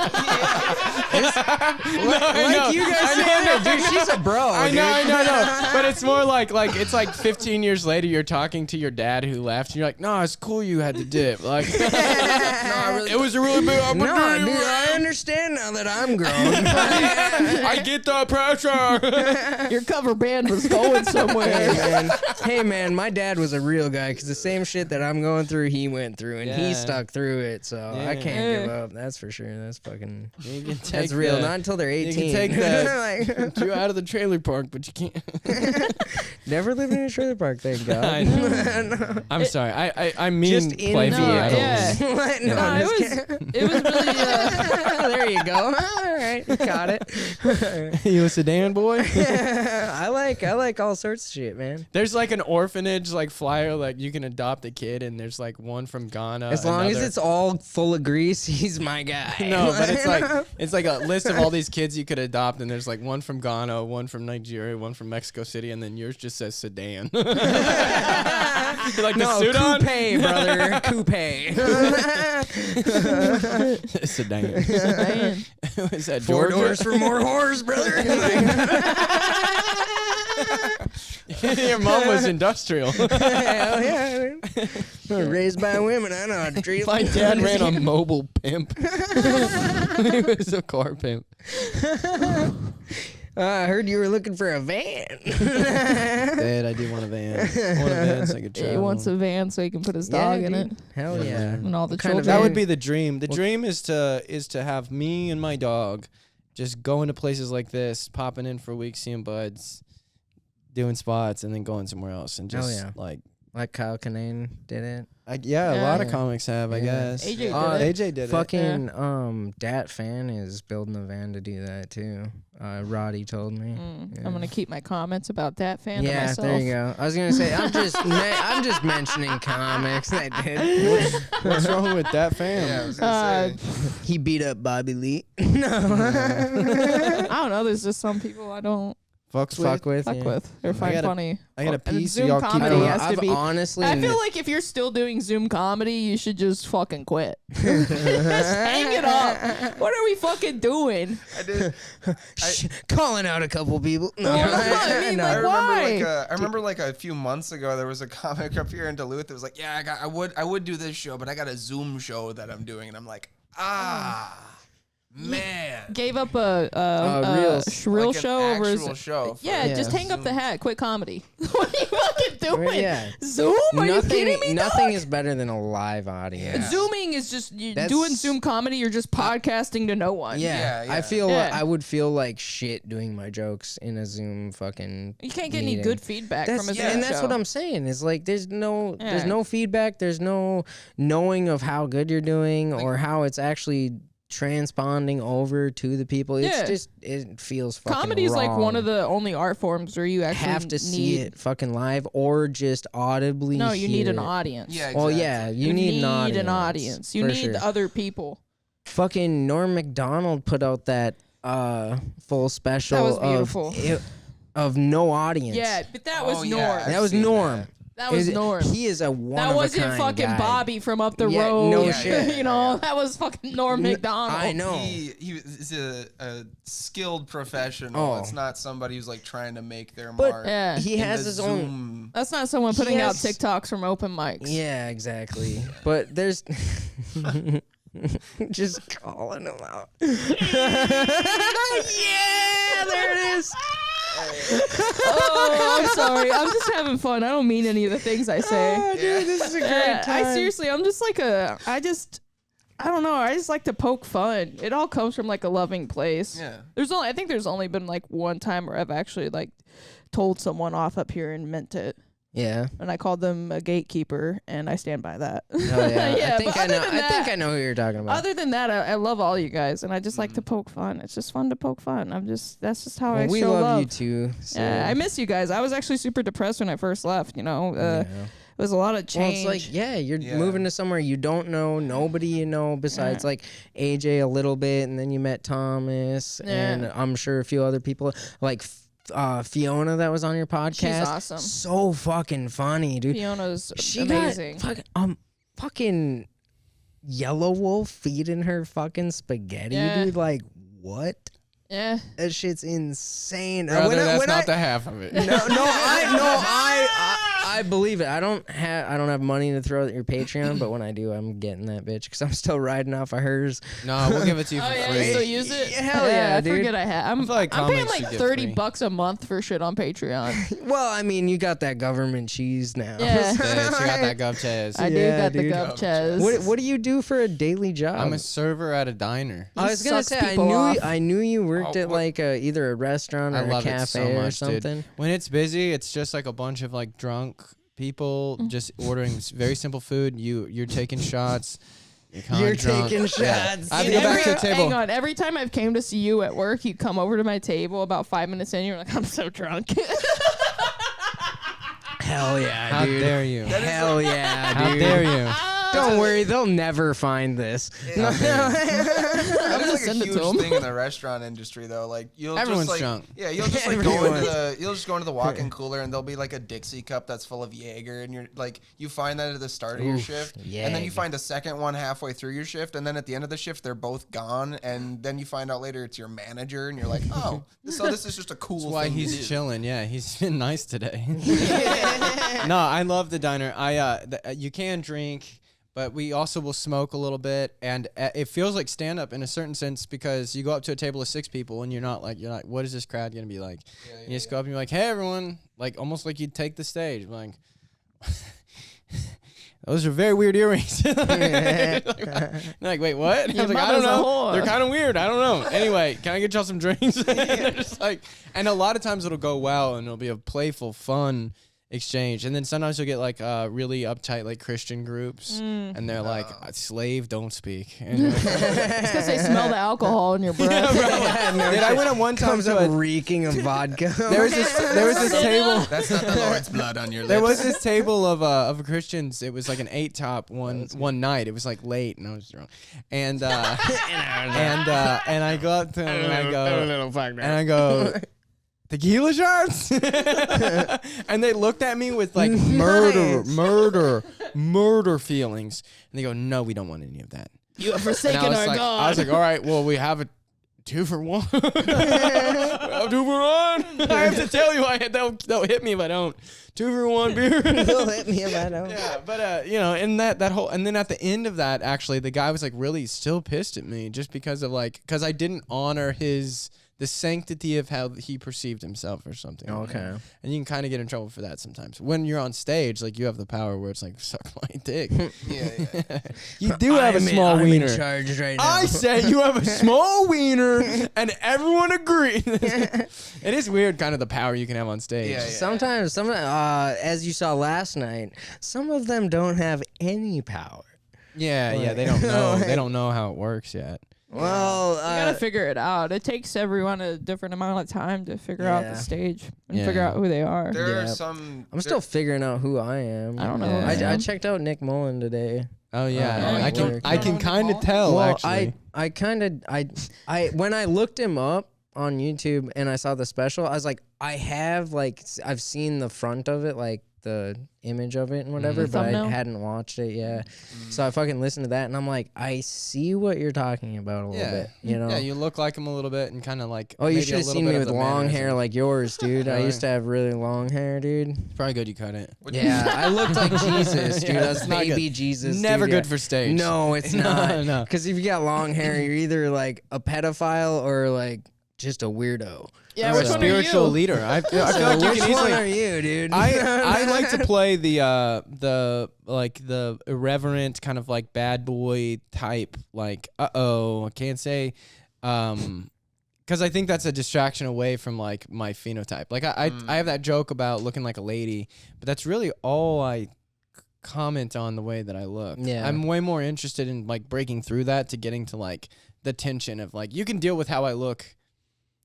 you guys saying it, dude. She's a bro. I dude. know. But it's more like it's like 15 years later you're talking to your dad who left and you're like, no, it's cool you had to dip. Like it was a really big No, opportunity. dude, I understand now that I'm grown. I get the pressure. Your cover band was going somewhere. Hey man, my dad was a real guy because the same shit that I'm going through, he went through, and he Yeah. stuck through it. So I Yeah. can't give up. That's for sure. That's fucking. You can take That's real. the- Not until they're You 18. can take that Like, you out of the trailer park, but you can't. never lived in a trailer park, thank God. I know. I'm sorry. I mean Just in play the for you. I don't yeah. mean- What? No, I'm it just was kidding. it was really There you go. All right, you got it. You a sedan boy? I like all sorts of shit, man. There's like an orphanage like flyer like you can adopt a kid and there's like one from Ghana. As long as another- it's all full of grease, he's my guy. no, but it's like a list of all these kids you could adopt and there's like one from Ghana, one from Nigeria, one from Mexico City, and then yours just says sedan. You're like the no, suit on? coupe, brother, coupe. Sedan. man. Is that Four Georgia? doors for more whores, brother. Your mom was industrial. Hell yeah. Man. Raised by women, I know how to treat My them. dad ran a mobile pimp. He was a car pimp. I heard you were looking for a van. Dad, I do want a van. I want a van so I could travel. He wants a van so he can put his Yeah, dog in dude. it Hell yeah. and all the What kind of children. That would be the dream. The dream is to have me and my dog just going to places like this, popping in for a week, seeing buds, doing spots, and then going somewhere else and just yeah. like Like Kyle Kinane did it. a lot Yeah. of comics have, I Yeah. guess. AJ did it. AJ did it. Fucking Dat Fan is building a van to do that too. Roddy told me. Yeah. I'm gonna keep my comments about that fan to Yeah, myself. there you go. I was gonna say I'm just mentioning comics. I did. What's wrong with that fam? Yeah, I was gonna say. He beat up Bobby Lee. No. I don't know. There's just some people I don't Fuck Fuck with. fuck yeah. with or find gotta- funny. I got a And piece, so Zoom y'all keep I comedy don't know. has to I've be. honestly. I feel like if you're still doing Zoom comedy, you should just fucking quit. Just hang it up. What are we fucking doing? I did. calling out a couple people. No, I mean, no. like, why? I remember like a few months ago there was a comic up here in Duluth that was like, yeah, I would do this show, but I got a Zoom show that I'm doing, and I'm like, man, Gave up a real like an show over actual show. for- Yeah, just hang up the hat. Quit comedy. What are you fucking doing? Yeah. Zoom? Are you kidding me? Nothing dog? is better than a live audience. Yeah. Zooming is just That's- doing Zoom comedy. You're just podcasting to no one. Yeah, Yeah, I yeah. feel Yeah. I would feel like shit doing my jokes in a Zoom fucking. You can't get any meeting. good feedback That's, from a Zoom and that's show. what I'm saying. Is like there's Yeah. no feedback. There's no knowing of how good you're doing or how it's actually transponding over to the people. Yeah. It's just, it feels fucking Comedy is like wrong. one of the only art forms where you actually have to see it fucking live or just audibly No, you need hear an it. audience. Yeah, Well, exactly. yeah, you need an audience. You for need sure. other people. Fucking Norm Macdonald put out that full special That was beautiful. of no audience. Yeah, but that was Oh, Norm. yeah. That was seen Norm. That was Norm. He is a one That of wasn't a kind fucking guy. Bobby from up the Yeah, road. no Yeah, shit. yeah, You know, that was fucking Norm Macdonald. I know. He is a skilled professional. Oh. It's not somebody who's like trying to make their But mark. Yeah. he in has the his own. Zoom. That's not someone He putting out has- TikToks from open mics. Yeah, exactly. But there's just calling him out. Yeah, there it is. Oh, I'm sorry. I'm just having fun. I don't mean any of the things I say. Oh, dude, this is a great time. I seriously, I'm just like I don't know. I just like to poke fun. It all comes from like a loving place. Yeah. I think there's only been like one time where I've actually like told someone off up here and meant it. Yeah. And I called them a gatekeeper, and I stand by that. Oh yeah. Yeah, I think but I know. other than I think that- I know who you're talking about. Other than that, I love all you guys, and I just like to poke fun. It's just fun to poke fun. That's just how I we show love love. you too. So. Yeah, I miss you guys. I was actually super depressed when I first left. You know, Yeah. it was a lot of Well, change. it's like, yeah, you're Yeah. moving to somewhere you don't know, nobody you know besides like AJ a little bit, and then you met Thomas, and I'm sure a few other people like Fiona that was on your podcast. She's awesome. So fucking funny, dude. Fiona's She amazing. got fucking Yellow Wolf feeding her fucking spaghetti, Yeah. dude. Like what? Yeah. That shit's insane. Brother, that's not the half of it. I believe it. I don't have money to throw at your Patreon, but when I do, I'm getting that bitch because I'm still riding off of hers. No, we'll give it to you Oh for yeah, free. you still use it? Hell yeah, I dude. forget I have. I'm feel like paying comics like should get $30 free. a month for shit on Patreon. Well, I mean, you got that government cheese now. Yeah. Bitch, you got that gov chaz. I do Yeah, got the dude. gov chaz. What do you do for a daily job? I'm a server at a diner. I was gonna sucks say people off. I knew you worked Oh, at what- like either a restaurant or I a love cafe it so or much, something. dude. When it's busy, it's just like a bunch of like drunk people just ordering very simple food. You're taking shots. You're, kinda You're drunk. taking Yeah. shots. I have to go back to the table. Hang on. Every time I've came to see you at work, you come over to my table about 5 minutes in. You're like, I'm so drunk. Hell yeah, How dude. dare you? Hell yeah, How dude. dare you? Don't worry, they'll never find this. That is like a send it to huge 'em. thing in the restaurant industry, though. Like you'll Everyone's just like, drunk. yeah, you'll just like go Everyone. you'll just go into the walk-in cooler and there'll be like a Dixie cup that's full of Jaeger, and you're like, you find that at the start of your Oof, shift, and then you Jaeger. find a second one halfway through your shift, and then at the end of the shift they're both gone, and then you find out later it's your manager, and you're like, oh, so this is just a cool. That's why thing to he's do. chilling. Yeah, he's been nice today. No, I love the diner. You can drink, but we also will smoke a little bit, and it feels like stand up in a certain sense because you go up to a table of 6 people and you're not like what is this crowd gonna be like? You just go up and you're like, hey everyone, like almost like you take the stage, like. Those are very weird earrings. They're like, wait, what? I Your was like, I don't mother's a know. whore. They're kind of weird. I don't know. Anyway, can I get y'all some drinks? They're just like, and a lot of times it'll go well and it'll be a playful, fun exchange. And then sometimes you'll get like really uptight like Christian groups, and they're like, slave, don't speak. And you're like, It's because they smell the alcohol in your breath. Dude, I went at one time Comes to up a, reeking of vodka. there was this table. That's not the Lord's blood on your lips. There was this table of Christians. It was like an 8-top one night. It was like late, and I was drunk. And and I go up to him and I go, tequila shots? And they looked at me with like murder feelings. And they go, no, we don't want any of that. You have And forsaken I was our like, God. I was like, all right, well, we have a 2 for 1. 2 for 1. I have to tell you, they'll hit me if I don't. 2 for 1 beer. They'll hit me if I don't. Yeah, but and that whole, and then at the end of that, actually, the guy was like really still pissed at me just because I didn't honor the sanctity of how he perceived himself or something. like Okay. that. And you can kind of get in trouble for that sometimes. When you're on stage, like you have the power where it's like, suck my dick. yeah. You do have a small I'm wiener. in charge right now. I say you have a small wiener, and everyone agrees. It is weird, kind of the power you can have on stage. Yeah. Sometimes, as you saw last night, some of them don't have any power. Yeah, they don't know. They don't know how it works yet. Well, You gotta figure it out. It takes everyone a different amount of time to figure out the stage and figure out who they are. There are some. I'm still figuring out who I am. I don't know. Yeah. I checked out Nick Mullen today. Oh yeah, Yeah, I can kind of tell Well, actually. I when I looked him up on YouTube and I saw the special, I was like, I've seen the front of it, like the image of it and whatever, The but I thumbnail? hadn't watched it yet. So I fucking listened to that and I'm like, I see what you're talking about a little bit, you know? Yeah, you look like him a little bit and kind of like. Oh, you maybe should a have little seen bit me of with the long hair mannerisms. like yours, dude. I Really? used to have really long hair, dude. It's probably good you cut it. Yeah, I looked like Jesus, dude. Yeah, I was it's not baby good. Jesus. Never dude, good yeah. for stage. No, it's No, not. no. Because if you got long hair, you're either like a pedophile or like just a weirdo. Yeah, Or which a one are spiritual you? leader. I feel So like you which can one easily. are you, dude? I like to play the irreverent kind of like bad boy type, like I can't say, because I think that's a distraction away from like my phenotype. Like I have that joke about looking like a lady, but that's really all I comment on the way that I look. Yeah. I'm way more interested in like breaking through that to getting to like the tension of like you can deal with how I look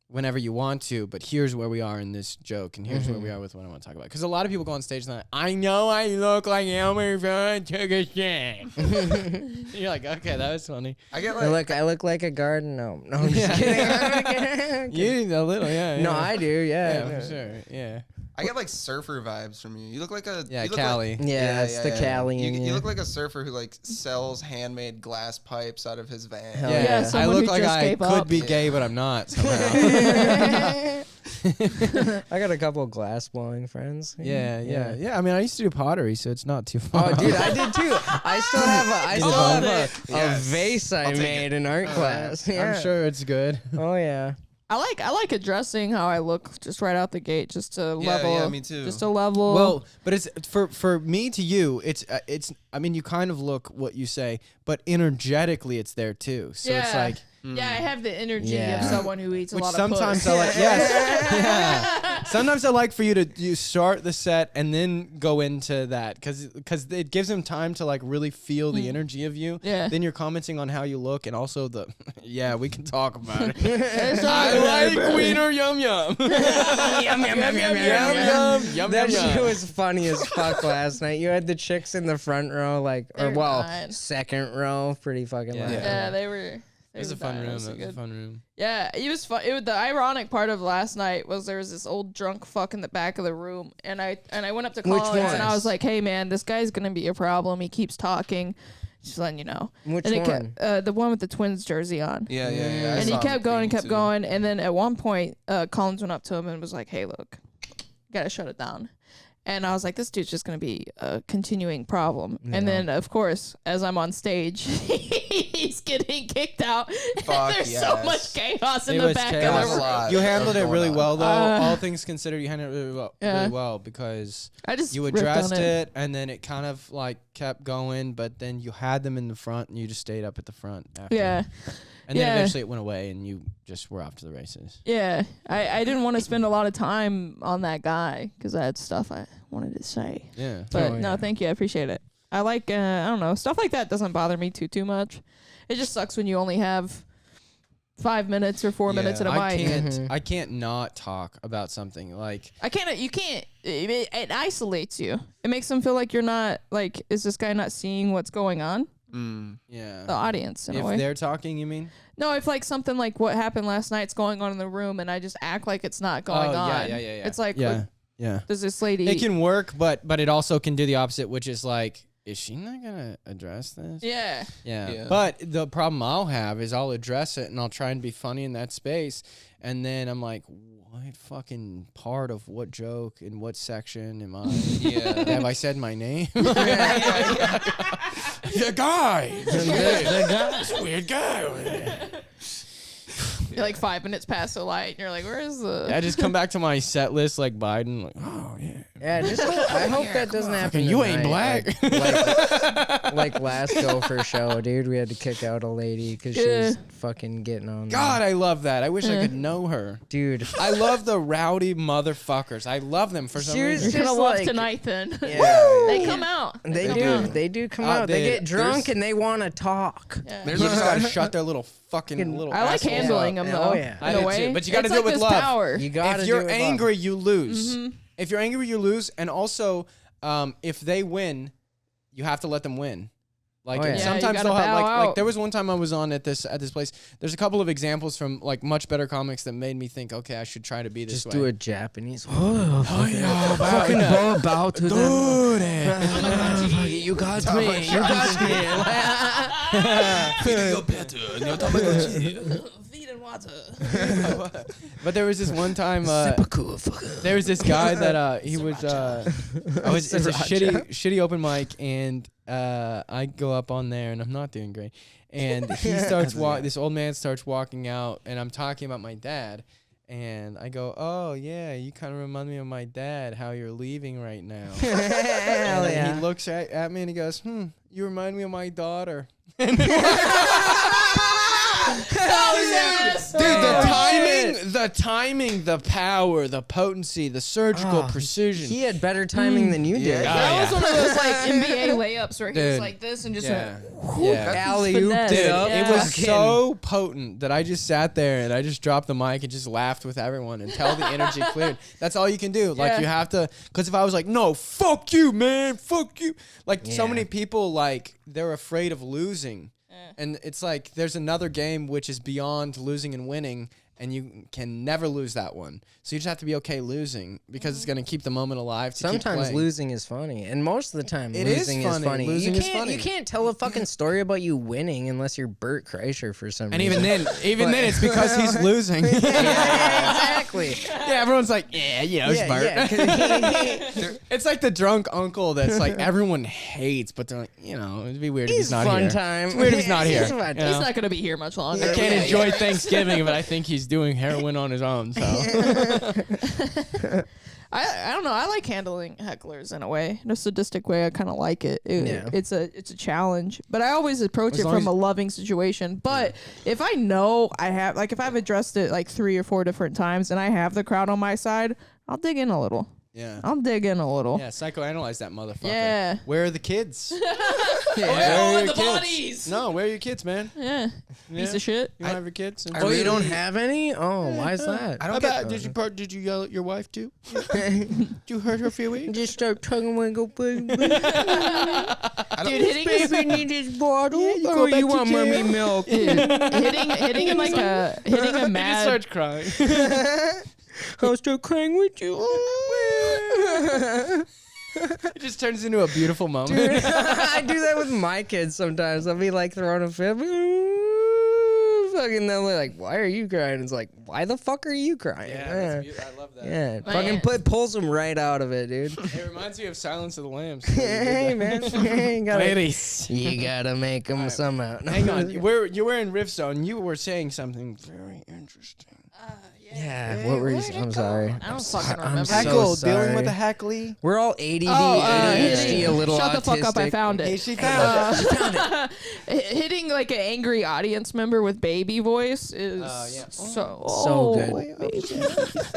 whenever you want to, but here's where we are in this joke, and here's where we are with what I want to talk about. Because a lot of people go on stage and they're like, I know I look like Elmer from took a shit. You're like, okay, that was funny. I get I look like a garden gnome. No, I'm just kidding. You a little, yeah. No, yeah. I do. Yeah, Yeah, for sure. Yeah. I get like surfer vibes from you. You look like a Yeah, you look Cali. Yeah, it's the Cali in You you. look like a surfer who like sells handmade glass pipes out of his van. Hell Yeah, Yeah, I someone look who like just I gave could up. be gay, but I'm not somehow. I got a couple of glass blowing friends. yeah. I mean, I used to do pottery, so it's not too far. Oh, dude, I did too. I still have a Yes. vase I I'll take made it. in art class. Yeah. I'm sure it's good. Oh yeah. I like addressing how I look just right out the gate, just to level. Yeah, me too. Just a level. Well, but it's for me to you, it's I mean, you kind of look what you say, but energetically it's there too. So it's Yeah. like yeah, I have the energy Yeah. of someone who eats a which lot of sometimes puss. I like. Yes. Yeah. Sometimes I like for you start the set and then go into that because it gives them time to like really feel the energy of you. Yeah. Then you're commenting on how you look and also the yeah, we can talk about it. It's I all like wiener yum yum. Yum yum yum yum Yum yum yum That yum. shit was funny as fuck last night. You had the chicks in the front row, like, or They're well, fine. second row, pretty fucking Yeah. loud. Yeah, they were. It was a fun room. It was a fun room. Yeah, it was fun. The ironic part of last night was there was this old drunk fuck in the back of the room, and I went up to Which Collins and I one? was like, "Hey man, this guy's gonna be a problem. He keeps talking." Just letting you know. Which and it one? Kept, the one with the Twins jersey on. Yeah. I And he saw him kept going and tweeting, kept too. going, and then at one point, Collins went up to him and was like, "Hey, look, you gotta shut it down." And I was like, this dude's just going to be a continuing problem. And then, of course, as I'm on stage, he's getting kicked out. Fuck There's so yes. much chaos in It the was back chaos. of the room. lot You handled it going really on. well, though. All things considered, you handled it really Yeah. well because I just you ripped on addressed it, and then it kind of like kept going. But then you had them in the front, and you just stayed up at the front. After. Yeah. And then Yeah. eventually it went away, and you just were off to the races. Yeah. I didn't want to spend a lot of time on that guy because I had stuff I wanted to say. Yeah. But Oh, no, yeah. thank you. I appreciate it. I like, I don't know, stuff like that doesn't bother me too much. It just sucks when you only have 5 minutes or 4 minutes at a I mic. can't. I can't not talk about something like. You can't, it isolates you. It makes them feel like you're not, like, is this guy not seeing what's going on? Yeah. The audience, in a If way. they're talking, you mean? No, if like something like what happened last night's going on in the room and I just act like it's not going on. Yeah. It's like, Yeah. what Yeah. does this lady... It can work, but it also can do the opposite, which is like, is she not gonna address this? Yeah. Yeah. But the problem I'll have is I'll address it and I'll try and be funny in that space, and then I'm like, what fucking part of what joke in what section am I? Yeah. Have I said my name? The guy. The guy. This weird guy over there. You're like 5 minutes past the light and you're like, where is the... I just come back to my set list like Biden, like, oh yeah. Yeah, I hope that doesn't happen. You ain't tonight. black. Like last Gopher show, dude. We had to kick out a lady because she was fucking getting on. God, I love that. I wish I could know her. Dude. I love the rowdy motherfuckers. I love them for some reason. You're gonna love tonight then. Yeah. They come out. They do. They do come out. They get drunk and they want to talk. Yeah. You just gotta shut their little fucking little. I like assholes handling up. them though. Oh, yeah. I In a do way. too, but you gotta It's do it like with this love. Power. You gotta. If you're do it with angry, love. you lose. If you're angry, you lose. And also, if they win, you have to let them win. Like Oh, yeah. and Yeah, sometimes you they'll gotta have bow like out. there was one time I was on at this place. There's a couple of examples from like much better comics that made me think, okay, I should try to be this Just way. do a Japanese. Oh, yeah, fucking bow to them. Dude. You got me. You got me. Feed and water. But there was this one time there was this guy that he was it's a shitty open mic, and I go up on there and I'm not doing great, and he starts this old man starts walking out, and I'm talking about my dad, and I go, oh yeah, you kind of remind me of my dad, how you're leaving right now. Hell And yeah. he looks at me and he goes, you remind me of my daughter. Yes. Dude, the timing, the power, the potency, the surgical precision. He had better timing than you did. That was one of those like NBA layups where he was Dude. like this and just Yeah. went, Yeah. Alley-oop Finesse. Dude, it up. it was Fucking- so potent that I just sat there and I just dropped the mic and just laughed with everyone until the energy cleared. That's all you can do. Like Yeah. you have to, because if I was like, no, fuck you, man, fuck you. Like so Yeah. many people, like they're afraid of losing. And it's like there's another game which is beyond losing and winning, and you can never lose that one. So you just have to be okay losing because it's going to keep the moment alive. To keep Sometimes playing. losing is funny, and most of the time It is losing funny. Losing you is can't, funny. You can't tell a fucking story about you winning unless you're Bert Kreischer for some And reason. even then, it's because he's losing. yeah, exactly. Yeah, everyone's like, yeah, it's Bert. Yeah, 'cause It's like the drunk uncle that's like everyone hates, but they're like, it'd be weird if he's he's not fun here. time. It's weird if he's not here. He's fun you time. know? he's not gonna be here much longer. I can't enjoy Thanksgiving, but I think he's doing heroin on his own. So I don't know. I like handling hecklers in a way, in a sadistic way. I kind of like it. Yeah. It's a challenge, but I always approach As it long from as- a loving situation. But if I know I have, like, if I've addressed it like 3 or 4 different times and I have the crowd on my side, I'll dig in a little. yeah, I'll dig in a little. yeah, psychoanalyze that motherfucker. Yeah. Where are the kids? Yeah. Where are your the kids? bodies. No, where are your kids, man? Yeah. Piece Yeah. of shit. You don't have your kids? Oh, you don't have any? Oh, why is that? I don't get. Did you yell at your wife too? Did you hurt her feelings? Just start tugging and go, baby. Dude, hitting his, Baby need his bottle. Yeah, you oh, go back you to want jail. mommy milk? hitting him like a hitting a He mad. just starts crying. I'll start crying with you. It just turns into a beautiful moment. Dude, I do that with my kids sometimes. I'll be like throwing a fit. Fucking, they're like, why are you crying? It's like, why the fuck are you crying? Yeah, I love that. Yeah, Man. fucking pulls them right out of it, dude. It reminds me of Silence of the Lambs. Hey, man. You gotta, Ladies. you gotta make them somehow. Hang on. You were in Rift Zone. You were saying something very interesting. Yeah, what were you saying? I'm sorry. I don't fucking I'm remember. so Heckle, sorry. dealing with a heckly. We're all ADD, hitting- ADHD, a little Shut autistic. the fuck up! I found it. Hey, she found Hitting like an angry audience member with baby voice is yeah. so good. Baby.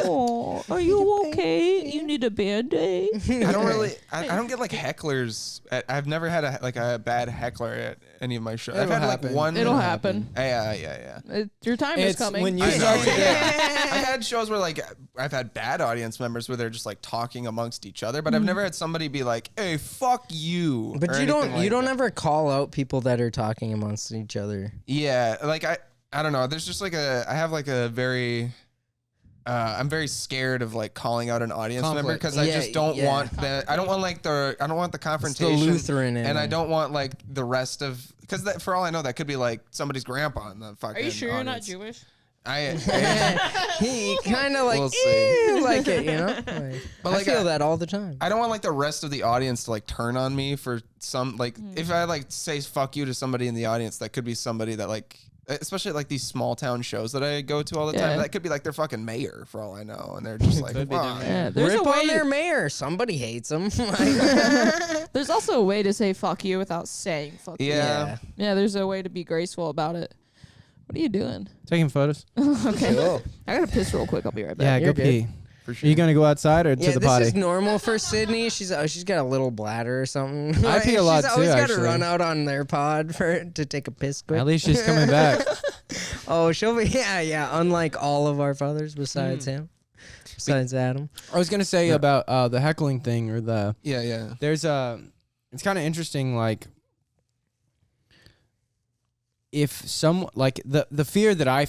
Oh, are you okay? You need a band-aid. I don't really. I don't get like hecklers. I've never had a bad heckler at any of my shows. I've It'll had happen. like one. It'll happen. Yeah. Your time is It's coming. when you I start know. to get. I've had shows where like I've had bad audience members where they're just like talking amongst each other, but I've never had somebody be like, "Hey, fuck you." But or you don't anything like that. ever call out people that are talking amongst each other. Yeah, like I don't know. There's just like I have like a very. I'm very scared of like calling out an audience member Conflict. because I Yeah, just don't yeah. want the. I don't want like the. I don't want the It's the confrontation. Lutheran in and I me. don't want like the rest of because for all I know that could be like somebody's grandpa in the fucking. Are you sure you're not audience. Jewish? He kind of like We'll see. like it, you know. But I like, feel that all the time. I don't want like the rest of the audience to like turn on me for some like Hmm. if I like say fuck you to somebody in the audience, that could be somebody that like especially like these small town shows that I go to all the time. That could be like their fucking mayor for all I know, and they're just like, wow. There's Rip a way on their mayor. Somebody hates them. There's also a way to say fuck you without saying fuck you. Yeah. Yeah, there's a way to be graceful about it. What are you doing? Taking photos. Okay. Cool. I gotta piss real quick. I'll be right back. Yeah, You're go good. pee. For Are sure. you gonna go outside or to Yeah, the this potty? is normal for Sydney. She's got a little bladder or something. I pee a lot She's too, always got to actually. run out on their pod to take a piss quick. At least she's coming back. Oh, she'll be unlike all of our fathers besides him, besides Adam. I was gonna say about the heckling thing or the. Yeah. There's it's kind of interesting, like if some like the fear that I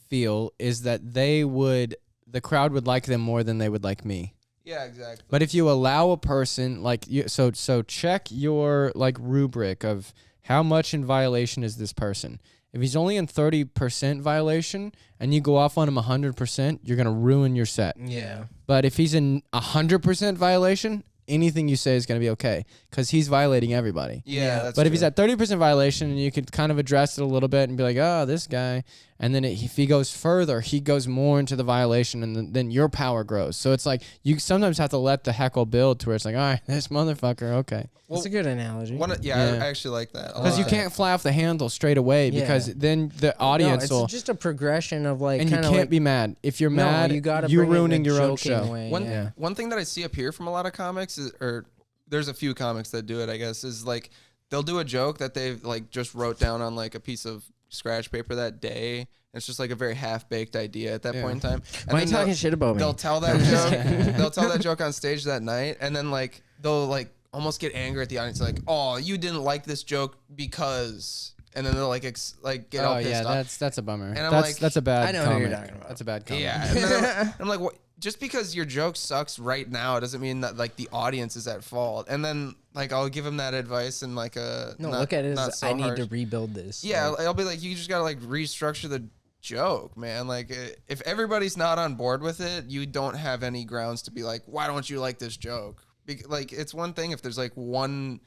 feel is that the crowd would like them more than they would like me. Yeah, exactly. But if you allow a person like you, so check your like rubric of how much in violation is this person. If he's only in 30% violation and you go off on him 100%, you're gonna ruin your set. Yeah. But if he's in 100% violation, anything you say is going to be okay because he's violating everybody. Yeah, that's But true. if he's at 30% violation, and you could kind of address it a little bit and be like, oh, this guy. And then if he goes further, he goes more into the violation, and then your power grows. So it's like you sometimes have to let the heckle build to where it's like, all right, this motherfucker, okay. That's a good analogy. I actually like that. Because you can't fly off the handle straight away because then the audience no, will. it's just a progression of like, And you can't be mad. If you're No, mad, you gotta you're bring it in a ruining your own joking show. way. One thing that I see up here from a lot of comics is, or there's a few comics that do it, I guess, is like they'll do a joke that they've like just wrote down on like a piece of scratch paper that day. It's just like a very half-baked idea at that point in time. And Why are you then talking shit about me? they'll tell that joke. They'll tell that joke on stage that night, and then like they'll like almost get angry at the audience, like, "Oh, you didn't like this joke because," and then they'll like get all Oh pissed yeah, off. that's a bummer. And I'm that's like, that's a bad. I know who comment. you're talking about. That's a bad comment. Yeah, and then I'm like, what? Just because your joke sucks right now doesn't mean that like the audience is at fault. And then like I'll give him that advice and like look at it as so I need harsh. to rebuild this. Yeah, Like, I'll be like, you just gotta like restructure the joke, man. Like if everybody's not on board with it, you don't have any grounds to be like, why don't you like this joke? Like it's one thing if there's like one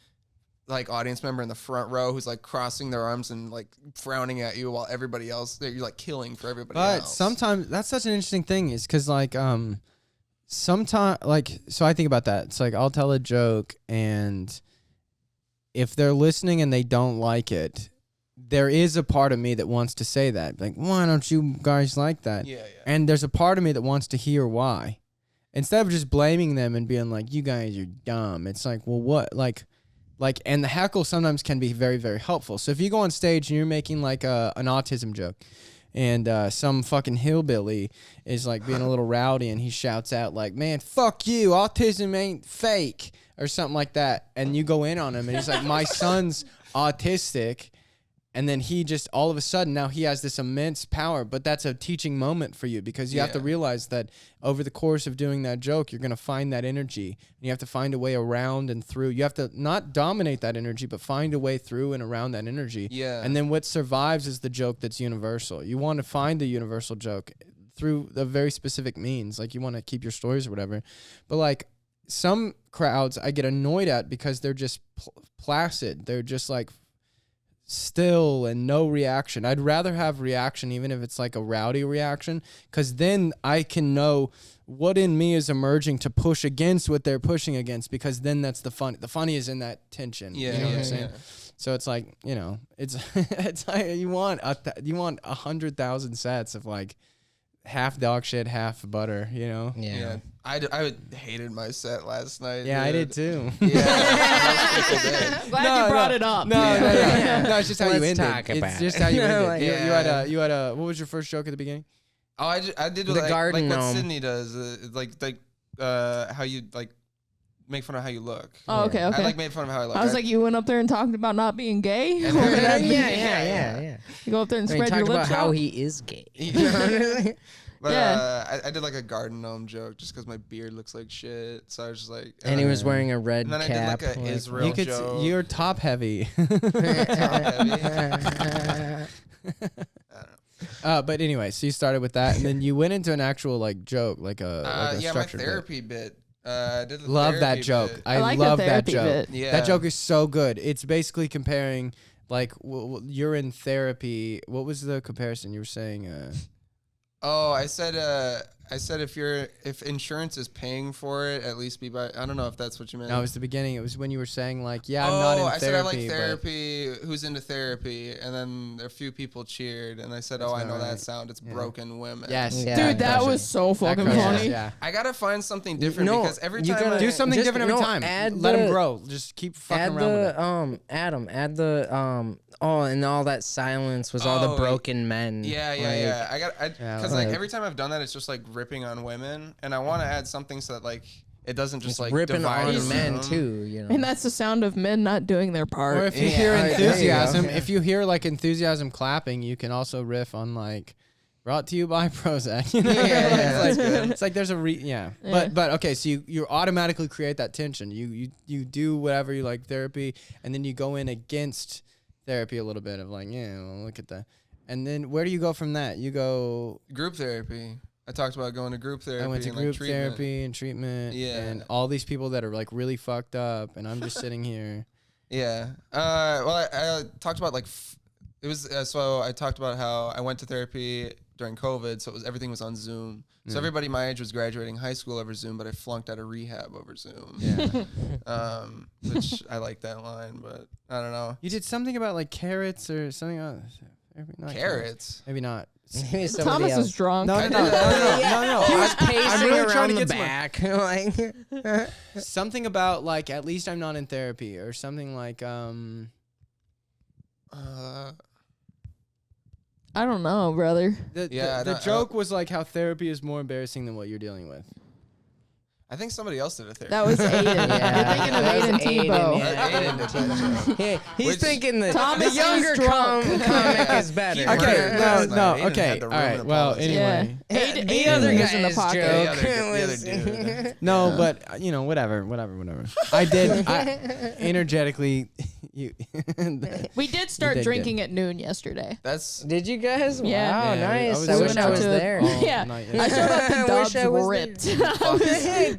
like audience member in the front row who's like crossing their arms and like frowning at you while everybody else you're like killing for everybody else. But sometimes that's such an interesting thing is because like sometimes like so I think about that. It's like I'll tell a joke and if they're listening and they don't like it, there is a part of me that wants to say that like why don't you guys like that? Yeah. And there's a part of me that wants to hear why. Instead of just blaming them and being like you guys are dumb. It's like well what like and the heckle sometimes can be very, very helpful. So if you go on stage and you're making like an autism joke and some fucking hillbilly is like being a little rowdy and he shouts out like, man, fuck you, autism ain't fake or something like that. And you go in on him and he's like, my son's autistic. And then he just all of a sudden now he has this immense power, but that's a teaching moment for you because you have to realize that over the course of doing that joke, you're going to find that energy and you have to find a way around and through. You have to not dominate that energy, but find a way through and around that energy. Yeah. And then what survives is the joke that's universal. You want to find the universal joke through a very specific means. Like you want to keep your stories or whatever. But like some crowds I get annoyed at because they're just placid. They're just like still and no reaction. I'd rather have reaction even if it's like a rowdy reaction because then I can know what in me is emerging to push against what they're pushing against because then that's the fun. The funny is in that tension. Yeah, you know what I'm yeah, saying? yeah. So it's like, you know, it's it's like you want 100,000 sets of like half dog shit, half butter, you know? Yeah. I hated my set last night. Yeah, I did dude. too. Yeah, most people did. I'm glad you brought it up. No, no, it's just how you Let's ended. talk It's about just it. how you ended. Like- You had a. What was your first joke at the beginning? Oh, I did The like garden what gnome. Sydney does, how you like make fun of how you look. Oh, okay. I like made fun of how I look. I was like, you went up there and talked about not being gay. And Or then- would that be- yeah. You go up there and I mean, spread your talk about lips how out. he is gay. But Yeah. I did like a garden gnome joke just because my beard looks like shit. So I was just like, And he was wearing a red and then cap. I did like a Israel You could. joke. You're top heavy. But anyway, so you started with that, and then you went into an actual like joke, like a yeah, my structured bit. therapy bit. I did the Love that therapy joke. bit. I like love the that therapy joke. bit. Yeah. That joke is so good. It's basically comparing like you're in therapy. What was the comparison you were saying? Oh, I said if insurance is paying for it, at least be by. I don't know if that's what you meant. No, it was the beginning. It was when you were saying like, yeah, I'm not in therapy. I said I like therapy. Who's into therapy? And then a few people cheered, and I said, I know that sound. It's broken women. Yes, dude, that was so fucking funny. Yeah, I gotta find something different because every time I do something different every time. Let them grow. Just keep fucking around with it. Adam, add the and all that silence was all the broken men. Yeah. Because like every time I've done that, it's just like ripping on women, and I want to add something so that like it doesn't just like ripping divide on men too. You know, And that's the sound of men not doing their part. Or if you hear enthusiasm, if you hear like enthusiasm clapping, you can also riff on like. Brought to you by Prozac. You know? It's like there's a But okay, so you automatically create that tension. You do whatever you like therapy, and then you go in against therapy a little bit of like, well, look at that. And then where do you go from that? You go group therapy. I talked about going to group therapy. I went to group therapy and treatment. Yeah. And all these people that are like really fucked up, and I'm just sitting here. Yeah. Well, I talked about like it was so I talked about how I went to therapy during COVID, so everything was on Zoom. So everybody my age was graduating high school over Zoom, but I flunked out of rehab over Zoom. Yeah. Which I like that line, but I don't know. You did something about like carrots or something else. Carrots? Maybe not. Maybe Thomas is drunk. No. He was pacing I'm really around trying to the get back. Like something about like at least I'm not in therapy or something like I don't know, brother. The joke was like how therapy is more embarrassing than what you're dealing with. I think somebody else did a therapy. That was Aiden. You're thinking of Aiden Tebow. He's thinking the Thomas younger is drunk. comic is better. Okay, okay, all right. Well, anyway. Aiden The other was guy's in the pocket. joke. The other dude. No, but you know, whatever. I did. Energetically. We did start drinking at noon yesterday. Did you guys? Yeah. Wow, Yeah, nice. I I wish wish I was there. Yeah. I showed up to I wish Dubs I was ripped.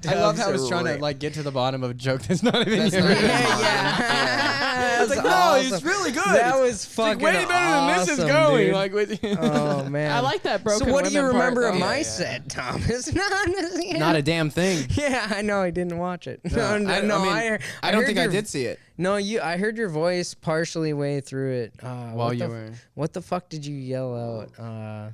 I love how I was trying to like get to the bottom of a joke that's not even That's here. not even Yeah. I was like, no, he's really good. That was It's fucking like way better than this is awesome, going. dude. Like, with Oh man. I like that broken So what do you women part, remember of though. my set, Thomas? not a damn thing. Yeah, I know. I didn't watch it. I don't think I did see it. No, I heard your voice partially way through it. While you were. What the fuck did you yell out?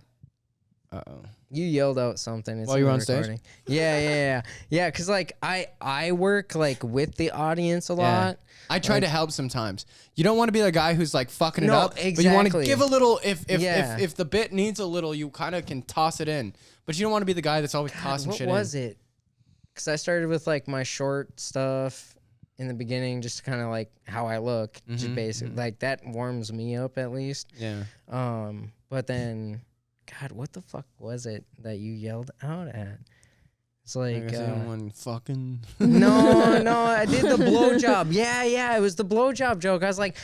Uh-oh. You yelled out something. It's While in you were the on stage? recording. Yeah. Cause like I work like with the audience a lot. I try to help sometimes. You don't want to be the guy who's like fucking it No, up, but you want to exactly. give a little. If Yeah. if the bit needs a little, you kind of can toss it in. But you don't want to be the guy that's always tossing What shit was in. it? Cause I started with like my short stuff in the beginning, just kind of like how I look, just basic. Like that warms me up at least. Yeah. But then, God, what the fuck was it that you yelled out at? It's like someone fucking. no, I did the blowjob. Yeah, it was the blowjob joke. I was like,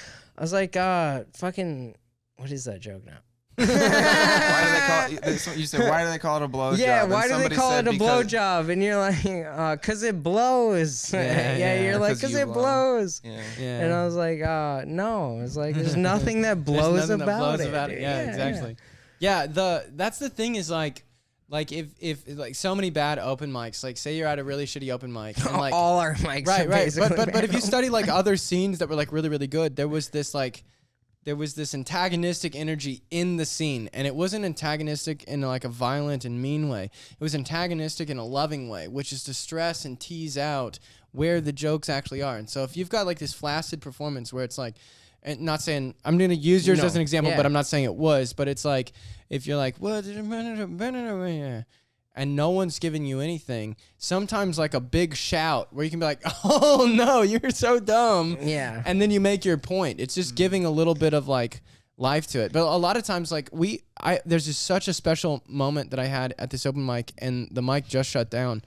fucking, what is that joke now? Why do they call it? You said, why do they call it a blowjob? Yeah, And why do they somebody call said it a because- blowjob? And you're like, cause it blows. Yeah, You're like, 'cause cause you it blow. blows. Yeah. Yeah. And I was like, no. It's like there's nothing that There's blows nothing that about blows it. about it. Yeah, exactly. Yeah, that's the thing is like if like so many bad open mics, like say you're at a really shitty open mic, and like all our mics. right, are right. basically But if you bad. study like other scenes that were like really really good, there was this antagonistic energy in the scene, and it wasn't antagonistic in like a violent and mean way. It was antagonistic in a loving way, which is to stress and tease out where the jokes actually are. And so if you've got like this flaccid performance where it's like, and not saying I'm going to use yours as an example, but I'm not saying it was, but it's like if you're like, what, and no one's giving you anything, sometimes like a big shout where you can be like, oh no, you're so dumb. Yeah. And then you make your point. It's just giving a little bit of like life to it. But a lot of times like there's just such a special moment that I had at this open mic, and the mic just shut down.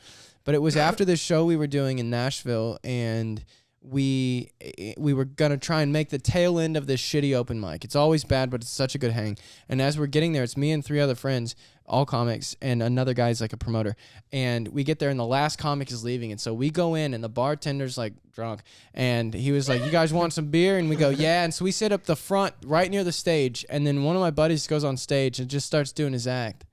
But it was after this show we were doing in Nashville, and we were gonna try and make the tail end of this shitty open mic. It's always bad, but it's such a good hang. And as we're getting there, it's me and 3 other friends, all comics, and another guy's like a promoter. And we get there, and the last comic is leaving. And so we go in, and the bartender's like drunk, and he was like, "You guys want some beer?" And we go, "Yeah." And so we sit up the front, right near the stage. And then one of my buddies goes on stage and just starts doing his act.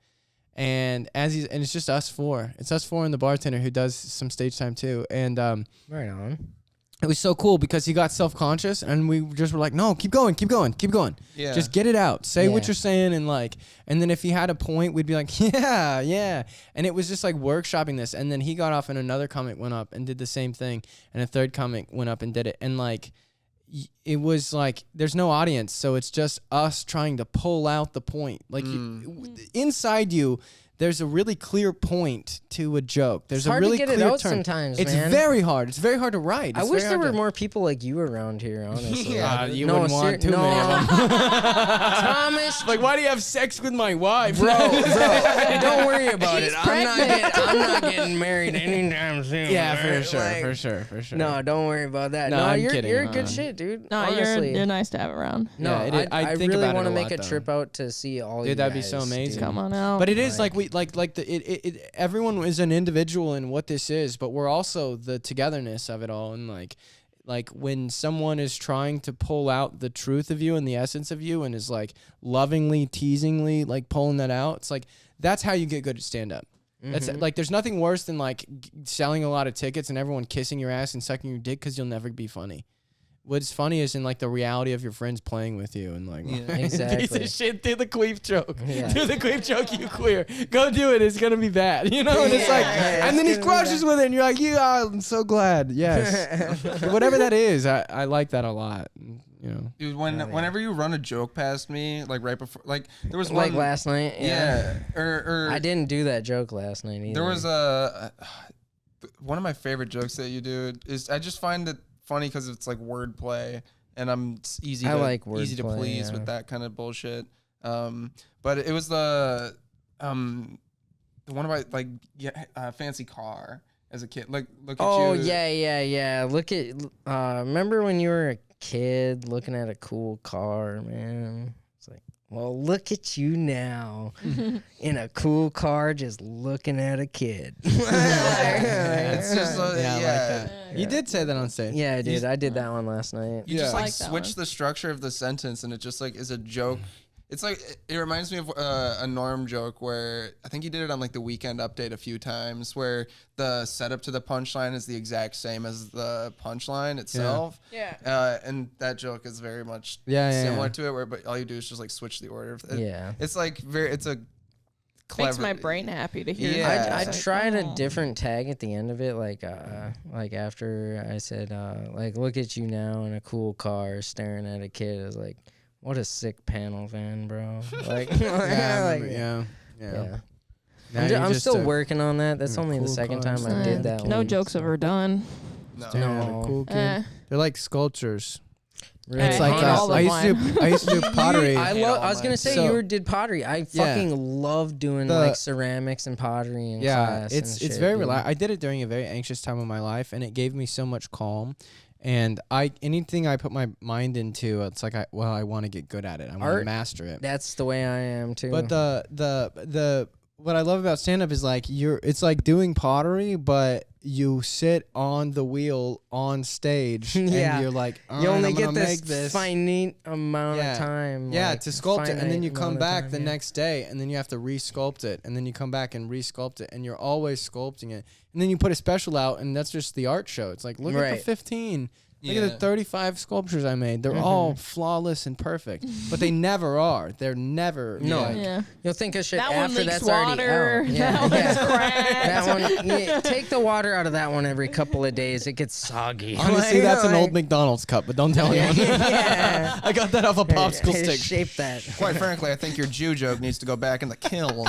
And it's just us 4. It's us 4 and the bartender who does some stage time too. And Right on. it was so cool because he got self-conscious, and we just were like, "No, keep going. Yeah. Just get it out. Say what Yeah. you're saying." And then if he had a point, we'd be like, yeah. And it was just like workshopping this. And then he got off, and another comic went up and did the same thing, and a third comic went up and did it. And like, it was like there's no audience, so it's just us trying to pull out the point. Like inside you, there's a really clear point to a joke. There's It's hard a really to get clear it out turn. sometimes, It's man. very hard. It's very hard to write. I It's wish very there hard were to- more people like you around here, honestly. Yeah. You No, wouldn't want too many of them. Thomas, Like, why do you have sex with my wife? bro, don't worry about She's it. pregnant. I'm not getting married anytime soon. Yeah, for right? sure, Like, for sure. No, don't worry about that. No, No, I'm you're kidding, you're no. good shit, dude. No, honestly. you're nice to have around. No, Yeah, it is. I I think really about it want to a make lot, a though. trip out to see all you Dude, that'd be so guys, amazing. dude. Come on out. But it is like Like- everyone is an individual in what this is, but we're also the togetherness of it all. And like when someone is trying to pull out the truth of you and the essence of you, and is like lovingly, teasingly like pulling that out, it's like that's how you get good at stand up. That's like there's nothing worse than like selling a lot of tickets and everyone kissing your ass and sucking your dick because you'll never be funny. What's funny is in like the reality of your friends playing with you and like Yeah. piece Exactly. of shit, do the queef joke. Yeah. Do the queef joke, you queer. Go do it. It's gonna be bad. You know? And it's like Yeah, and then he it's gonna be crushes with it and you're like, yeah, I'm so glad. Yes. Whatever that is, I like that a lot. You know. Dude, whenever you run a joke past me, like right before, like there was like one last night. yeah, or I didn't do that joke last night either. there was one of my favorite jokes that you do is I just find it funny because it's like wordplay, and it's easy I to like easy to wordplay, please yeah. with that kind of bullshit. But it was the one about like fancy car as a kid. Like look at Oh you. yeah. Look at remember when you were a kid looking at a cool car, man? It's like, well, look at you now in a cool car, just looking at a kid. It's just Yeah, I like yeah. that. You did say that on stage. Yeah, I did. I did that one last night. You just Yeah. like Like that switch one. the structure of the sentence, and it just like is a joke. It's like it reminds me of a Norm joke where I think he did it on like the Weekend Update a few times, where the setup to the punchline is the exact same as the punchline itself. Yeah. And that joke is very much Yeah, similar to it, where but all you do is just like switch the order. Yeah. It's like it's a clever. Makes my brain happy to hear. Yeah. that. I It's like, tried a oh. different tag at the end of it, like after I said, like, look at you now in a cool car staring at a kid. I was like, what a sick panel van, bro. Like, Yeah, I remember, like, yeah. yeah. Now I'm you're still just a- working on that. That's you're a only the cool second car time I staring did at a that kid. No one. jokes ever done. No. staring at a No. cool kid. Eh. They're like sculptures. Really? It's I like hate all I of used to mine. I used to do pottery. I hate love. all I was gonna mine. say So- you did pottery. I Yeah. fucking love doing The- like ceramics and pottery in class. it's and it's shit, very dude. relaxed. I did it during a very anxious time of my life, and it gave me so much calm. And anything I put my mind into, it's like I want to get good at it. I want to Art- master it. That's the way I am too. But the what I love about stand up is like it's like doing pottery, but you sit on the wheel on stage Yeah. and you're like, you only I'm get gonna this, make this. finite amount Yeah. of time. Yeah, like, to sculpt it, and then finite you come amount of back time, the yeah. next day, and then you have to re-sculpt it, and then you come back and re-sculpt it, and you're always sculpting it, and then you put a special out, and that's just the art show. It's like, look at Right. the 15. Look Yeah. at the 35 sculptures I made. They're all flawless and perfect, but they never are. They're never. No. like- Yeah. You'll think of shit That one after leaks that's water. already out. That one's cracked. That one, yeah, take the water out of that one every couple of days. It gets soggy. Honestly, Like, that's an like- old McDonald's cup, but don't tell anyone. Yeah. I got that off a popsicle stick. Shape that. Quite frankly, I think your Jew joke needs to go back in the kiln.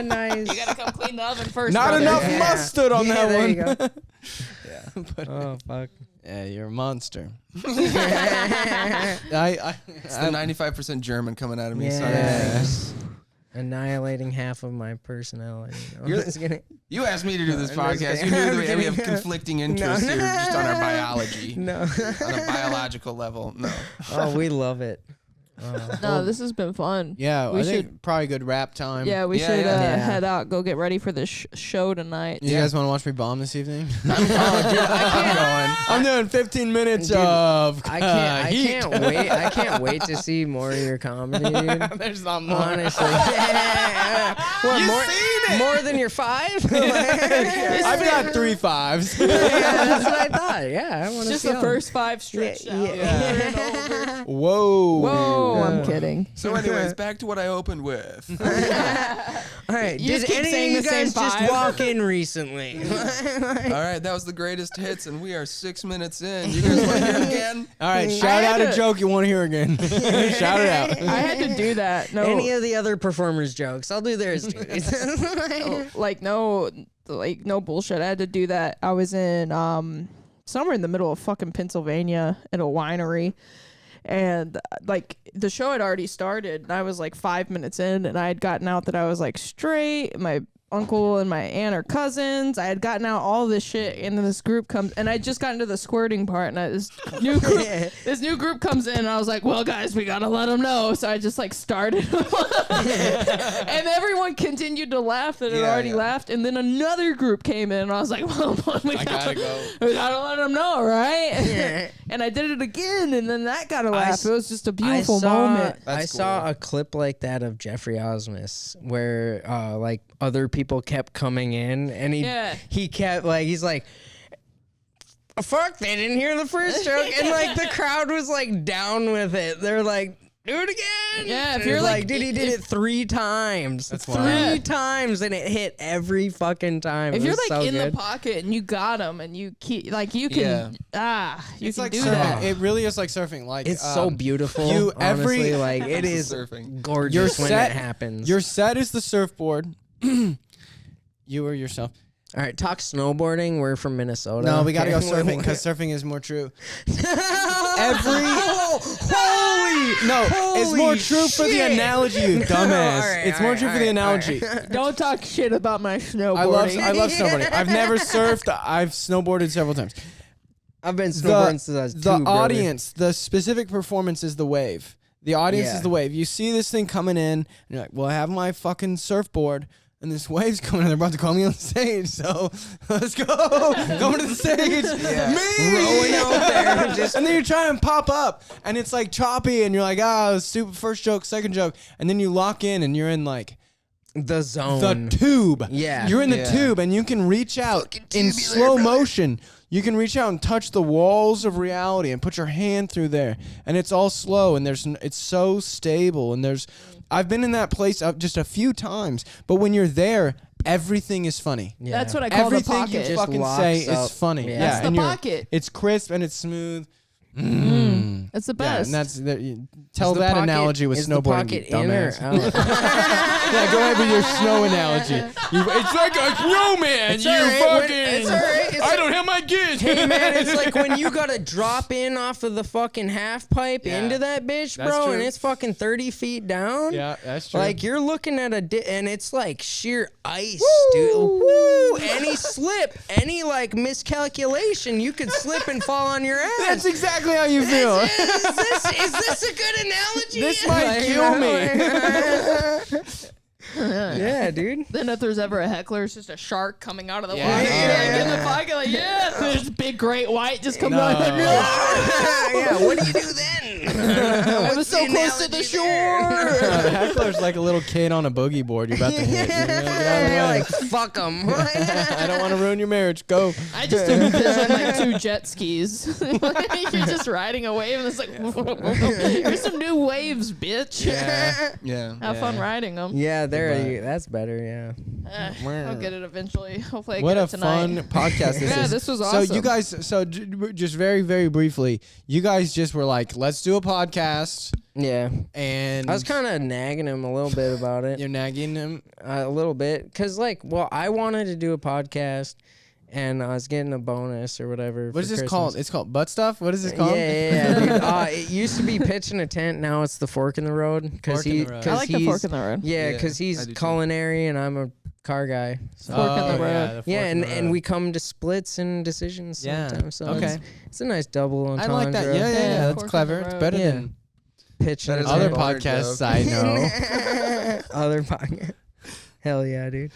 Nice. You gotta come clean the oven first. Not brother. enough Yeah. mustard on Yeah, that there one. you go. Oh fuck. Yeah, you're a monster. I It's the 95% German coming out of me. Sorry. Yeah. guys. annihilating half of my personality. No, I'm You're- just kidding. You asked me to do this No, I'm just podcast. You kidding. knew I'm that we have kidding. conflicting interests here just on our biology. No. On a biological level. No. Oh, we love it. No, this has been fun. Yeah, We I think probably good rap time. Yeah, we Yeah, should yeah. head out, go get ready for this show tonight. You guys want to watch me bomb this evening? I'm going. I'm doing 15 minutes Dude, of I heat. can't wait. I can't wait to see more of your comedy, dude. There's not more. Honestly. What, You more, seen it. more than your 5? I've got 3 5s. Yeah, that's what I thought. Yeah, I want to Just see the all- first 5 stretched Yeah, out. yeah. over and over. Whoa. Whoa, I'm kidding. So, anyways, back to what I opened with. All right. You Did just keep any saying of you the same guys just 5. walk in recently? All right, that was the greatest hits, and we are 6 minutes in. You guys want to hear it again? All right, shout had out a to- joke you want to hear again. Shout it out. I had to do that. No, Any of the other performers' jokes? I'll do theirs too. no bullshit. I had to do that. I was in somewhere in the middle of fucking Pennsylvania at a winery, and like the show had already started, and I was like 5 minutes in, and I had gotten out that I was like straight. My uncle and my aunt are cousins. I had gotten out all this shit, and then this group comes, and I just got into the squirting part, and this new group comes in, and I was like, well, guys, we gotta let them know. So I just like started, and everyone continued to laugh that had Yeah, already yeah. laughed, and then another group came in, and I was like, well, we gotta go. we gotta let them know, right? And I did it again, and then that got a laugh. It was just a beautiful moment. I That's saw cool. a clip like that of Jeffrey Osmus where like other people kept coming in and he kept like he's like fuck, they didn't hear the first joke, and like the crowd was like down with it. They're like, do it again. Yeah, if And you're it's like- dude, he did it 3 times. That's three wild. times, and it hit every fucking time. If It you're was like so in good. the pocket and you got them and you keep like you can you It's can like do surfing. that. It really is like surfing. Like It's so beautiful. you- honestly, every- like it This is surfing. gorgeous Your when set- it happens. Your set is the surfboard. You or yourself. All right, talk snowboarding. We're from Minnesota. No, we gotta go Okay. surfing because surfing is more true. Holy No, it's more Holy true for the shit. analogy, you dumbass. Alright, It's more alright, true for the alright, analogy. Don't talk shit about my snowboarding. I love snowboarding. I've never surfed. I've snowboarded several times. I've been snowboarding since I was 2, The brother. audience, the specific performance is the wave. The audience Yeah. is the wave. You see this thing coming in, and you're like, well, I have my fucking surfboard, and this wave's coming, and they're about to call me on the stage, so let's go. Coming to the stage. Me! Rowing out there, just- and then you're trying to pop up, and it's like choppy, and you're like, stupid first joke, second joke, and then you lock in, and you're in like the zone. the tube. Yeah. You're in the Yeah. tube, and you can reach out in slow motion. You can reach out and touch the walls of reality and put your hand through there, and it's all slow, and it's so stable, and I've been in that place just a few times, but when you're there, everything is funny. Yeah. That's what I call the Everything pocket. you Just fucking locks say up. is funny. Yeah. Yeah, That's the and pocket. It's crisp and it's smooth. It's the Yeah, best. and tell Is the that pocket- analogy with is the snowboarding, pocket you in or dumbass. out? Yeah, go ahead with your snow analogy. It's like a snowman, It's you all right, fucking. it's all right, it's I don't have my kids. Hey man, it's like when you gotta drop in off of the fucking half pipe Yeah. into that bitch, That's bro, true. and it's fucking 30 feet down. Yeah, that's true. Like you're looking at and it's like sheer ice, dude. Woo! Any slip, any like miscalculation, you could slip and fall on your ass. that's exactly how you feel. Is this a good analogy? This might kill me. Yeah, dude. Then if there's ever a heckler, it's just a shark coming out of the Yeah. water. Yeah. Like, in the pocket, like, yeah. There's big great white just comes No. out. Like, Yeah, what do you do then? I was so close to the shore. The heckler's like a little kid on a boogie board you're about to hit. You're like, "Get out of the You're way." like, fuck them. I don't want to ruin your marriage. Go. I just envision like 2 jet skis. You're just riding a wave, and it's like, here's some new waves, bitch. Yeah. Yeah. Have fun riding them. Yeah, Goodbye. that's better, yeah. I'll get it eventually. Hopefully, I What get a it tonight. fun podcast this Yeah, is. this was So awesome. you guys, just very, very briefly, you guys just were like, let's do a podcast, Yeah. and I was kind of nagging him a little bit about it. you're nagging him. A little bit. Because, like, well, I wanted to do a podcast, and I was getting a bonus or whatever. What is this Christmas. called? It's called butt stuff. What is this called? Yeah, dude. It used to be pitch in a tent. Now it's the fork in the road. Fork in the road. I like the fork in the road. Yeah, Yeah, because I he's do too. culinary and I'm a car guy. So. Fork in the road. Yeah, the fork Yeah, in the and road. we come to splits and decisions Yeah. sometimes. So Okay. it's a nice double I entendre. like that. Yeah, yeah, Yeah, yeah. That's fork in clever. the It's road. better Yeah. than Pitch That in is a a other tent. baller podcasts joke. I know. Other podcast. Hell yeah, dude.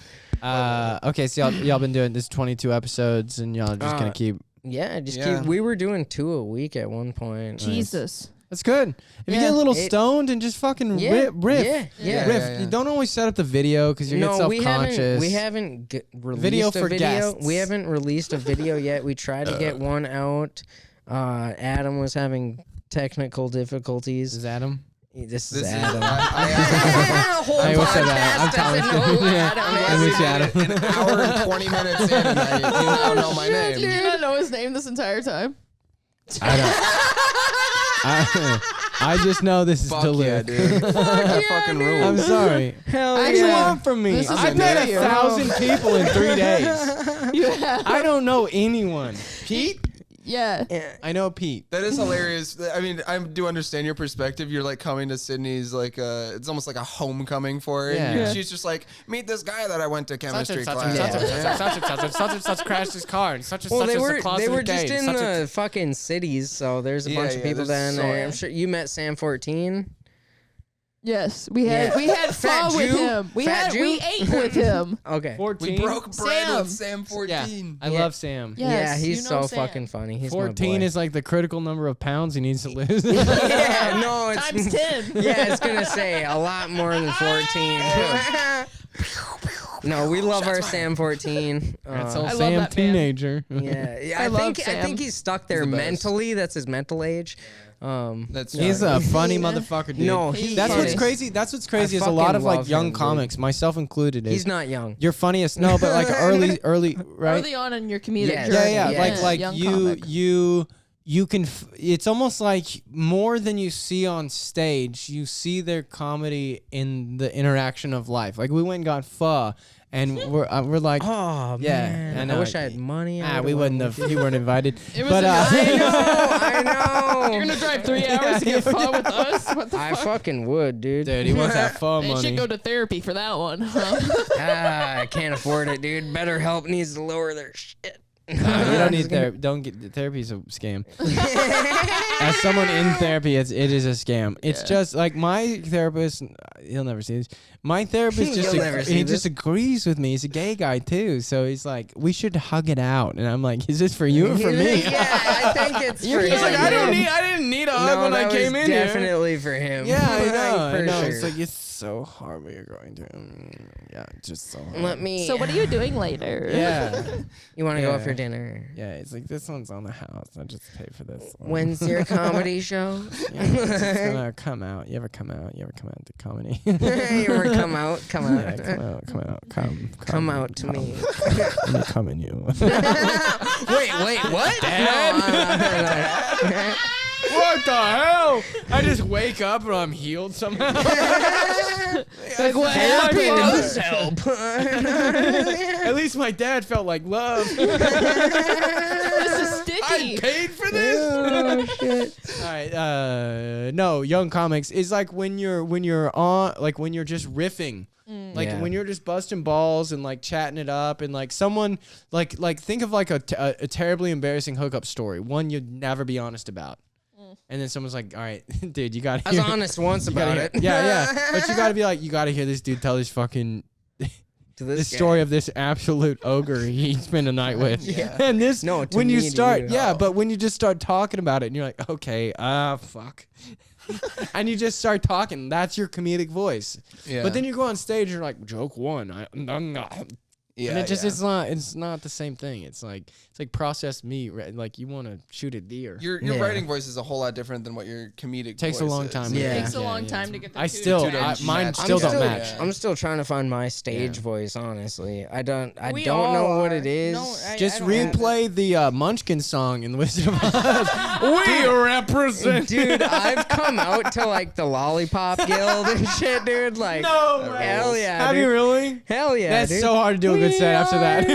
Okay, so y'all been doing this 22 episodes, and y'all just gonna keep. Yeah, just Yeah. keep. We were doing 2 a week at one point. Jesus. That's good. If you Yeah. get a little It- stoned and just fucking Yeah, riff. yeah, yeah. Riff. Yeah. You don't always set up the video because you get No, we self-conscious. haven't released Video a for video. guests. We haven't released a video yet. We tried to get one out. Adam was having technical difficulties. This is Adam. This This is is Adam. Hey, what's up, Adam? I'm Thomas. Yeah. I'm I miss you, Adam. an hour and 20 minutes in, and you now know my name. Did you not know his name this entire time? I don't. I just know this is Fuck Duluth. yeah, dude. That fucking rules. I'm sorry. Hell What do you yeah. want from me? This is I a met video. 1,000 people in 3 days. You have. I don't know anyone. Pete? Yeah. I know Pete. That is hilarious. I mean, I do understand your perspective. You're like coming to Sydney's like it's almost like a homecoming for her. Yeah. And Yeah. she's just like, meet this guy that I went to chemistry class. such crashed his car. And such Well, they were just in the fucking cities, so there's a Yeah, bunch of yeah, people there's down there. so- I'm sure you met Sam 14. Yes. We had Fat fun with Jew? him. We Fat we Jew? ate with him. Okay. 14. We broke bread Sam. with Sam 14. I love Sam. Yes, yeah, he's you know so Sam. fucking funny. He's 14 my boy. is like the critical number of pounds he needs to lose. Yeah, no, it's Times 10. Yeah, it's gonna say a lot more than 14. No, we love our Sam 14. That's Uh, old I love Sam that man. teenager. yeah, I I love think Sam. he's stuck there He's the best. mentally. That's his mental age. That's He's a funny motherfucker, dude. No, he's That's funny. what's crazy. That's what's crazy I is a lot fucking of like love young him, dude. comics, myself included. He's Is not young. you're funniest. No, but like early, right? Early on in your comedic Yes. journey. Yeah, Yes. like young you comic. you can it's almost like more than you see on stage, you see their comedy in the interaction of life. Like we went and got pho and we're like Oh Yeah, man, I I know. wish I had money. we wouldn't have you weren't invited. It was But I know. You're gonna drive 3 hours to get fun with us? What the I fuck? fucking would, dude. dude, he wants that pho They money. should go to therapy for that one. Huh? I can't afford it, dude. Better Help needs to lower their shit. You don't need therapy. Don't get therapy's a scam. As someone in therapy, it is a scam. It's Yeah. just like my therapist. He'll never see this. My therapist just You'll never see he this. just agrees with me. He's a gay guy too, so he's like, we should hug it out. And I'm like, is this for you or for me? Yeah, I think it's You're for just him. like, I didn't need a hug No, when I that came was in here. definitely for him. Yeah, I know. Like, I for know. sure. It's like it's so hard what you're going to. Yeah, it's just so hard. Let me. So what are you doing later? Yeah, You want to go Yeah. out for dinner? yeah. It's like this one's on the house. I just pay for this one. When's your comedy show? Yeah, it's gonna come out. You ever come out? You ever come out to comedy? you ever come out? Come out. Yeah, come out. Come out to me. Let me come in you. Wait, what? Dad? What the hell? I just wake up and I'm healed somehow. Like what Therapy happened? does help. At least my dad felt like love. This is I sticky. paid for this. Oh shit. All right. No, young comics is like when you're on, like when you're just riffing. Like Yeah. when you're just busting balls and like chatting it up and like someone like think of like a terribly embarrassing hookup story, one you'd never be honest about, and then someone's like, all right, dude, you gotta I was honest once about it. yeah, but you gotta be like, you gotta hear this dude tell his fucking To the this guy. story of this absolute ogre he spent a night with. Yeah. And this No, to when you me, to start you. yeah, but when you just start talking about it and you're like, okay, fuck. And you just start talking, that's your comedic voice. Yeah. But then you go on stage and you're like, joke one. yeah, And it just yeah. it's not the same thing. It's like processed meat, right? Like you want to shoot a deer. Your Yeah. writing voice is a whole lot different than what your comedic Takes a voice long is. time. Yeah. It takes a Yeah, long yeah. time to get the I two still together. mine I'm still don't still- match. yeah. I'm still trying to find my stage Yeah. voice. Honestly, I don't We know all what are. it is. No, I Just don't have replay the Munchkin song in The Wizard of Oz. We represent. Dude, I've come out to like the Lollipop Guild and shit, dude. Like, No way. hell yeah, Have dude. you really? Hell yeah, That's dude. so hard to do a good set after that.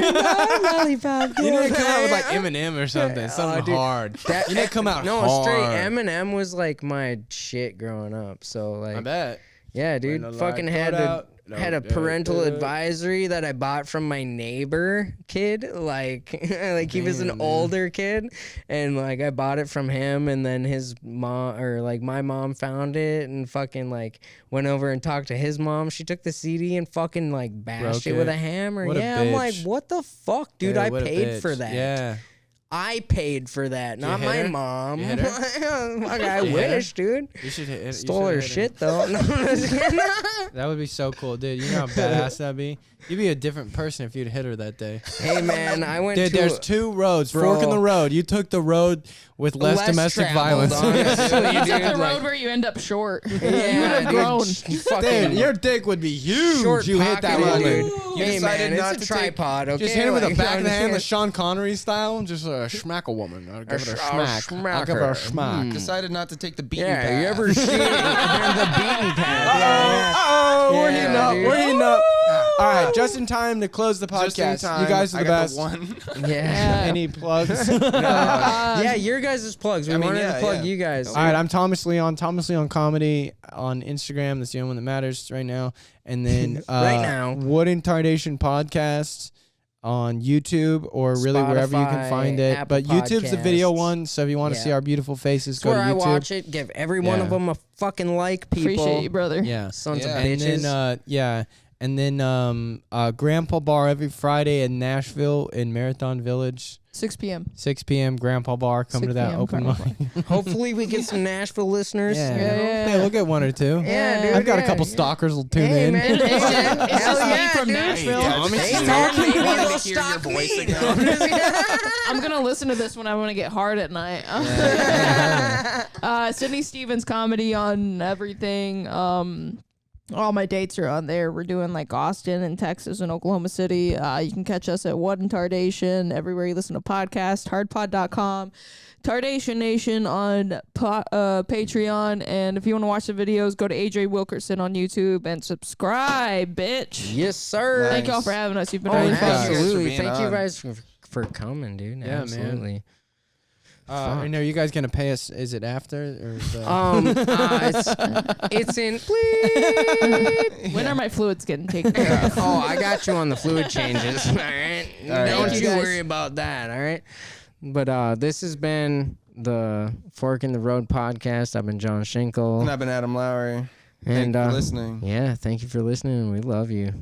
Lollipop You need to girl. come out with like Eminem or something. Something dude. hard. You need to come out No, hard. straight Eminem was like my shit growing up. So I like, bet. yeah, dude, When the fucking light had put a out, had a parental advisory that I bought from my neighbor kid. Like, like he was an Damn, dude. older kid, and like I bought it from him, and then his mom or like my mom found it and fucking like went over and talked to his mom. She took the CD and fucking like bashed Broke it with it. a hammer. What a Yeah, I'm like, bitch. what the fuck, dude? Yeah, I what a paid for bitch. that. Yeah. I paid for that, not hit my her? mom. You hit her? Fuck, I You hit her? wish, dude. You should hit. Stole her shit though. No, I'm just kidding. That would be so cool, dude. You know how badass that'd be? You'd be a different person if you'd hit her that day. Hey man, I went Dude, to there's two roads. Bro. Fork in the road. You took the road with less domestic traveled, violence. honestly, You took dude, the road like- where you end up short. Yeah, you would have dude, grown. fucking Dude, your dick would be huge. short You hit that pocket, one, dude. dude. You Hey decided man, not it's a to take- tripod. Okay, Just hit him with the Like, back of the hand, the yeah. Sean Connery style. Just smack a woman. I'll give it a sh- smack. I'll give her a smacker. smack. Decided not to take the beaten Yeah, path. you ever see the beaten path? Yeah, Uh-oh, we're Yeah, heating up. dude. We're heating up. All right, just in time to close the Just in podcast. time, You guys are I the got best. the one. yeah. Any plugs? Yeah, your guys' plugs. We I mean, wanted to yeah, plug yeah. you guys. All right, I'm Thomas Leon. Thomas Leon Comedy on Instagram. That's the only one that matters right now. And then Right now. Wooden Tardation Podcast on YouTube or really wherever you can Spotify, find it. Apple But YouTube's the video Podcasts. one. So if you want to see Yeah. our beautiful faces, That's go to where I YouTube. watch it. Give every one of Yeah. them a fucking like, people. Appreciate you, brother. Yeah. Sons Yeah. of And bitches. then and then Grandpa Bar every Friday in Nashville in Marathon Village, 6 p.m. 6 p.m. Grandpa Bar. Come 6 to that p.m. open Grandpa mic. Hopefully we get some Nashville listeners. Yeah. you know? Yeah. Hey, we'll get one or two. Yeah, dude. I've got a yeah, couple yeah. stalkers will tune Hey, in. man. It's just Hell me yeah, from dude. Nashville. Hey, man, maybe Wanted they'll to hear your stalk voice me. again. I'm gonna listen to this when I want to get hard at night. Sydney Stevens comedy on everything. All my dates are on there. We're doing like Austin and Texas and Oklahoma City. You can catch us at What in Tardation everywhere you listen to podcasts. Hardpod.com. Tardation Nation on Patreon. And if you want to watch the videos, go to AJ Wilkerson on YouTube and subscribe, bitch. Yes, sir. Thank y'all for having us. You've been Oh, really thank fun. you guys for absolutely. being Thank you on. guys for coming, dude. Yeah, man. Absolutely. And are you guys gonna pay us? Is it after or? Is It's in. Bleep. When are my fluids getting taken care of? Oh, I got you on the fluid changes. All right. Don't Thank you you, guys. worry about that. All right. But this has been the Fork in the Road podcast. I've been John Schinkel. And I've been Adam Lowry. And Thank you for listening. Yeah, thank you for listening. We love you.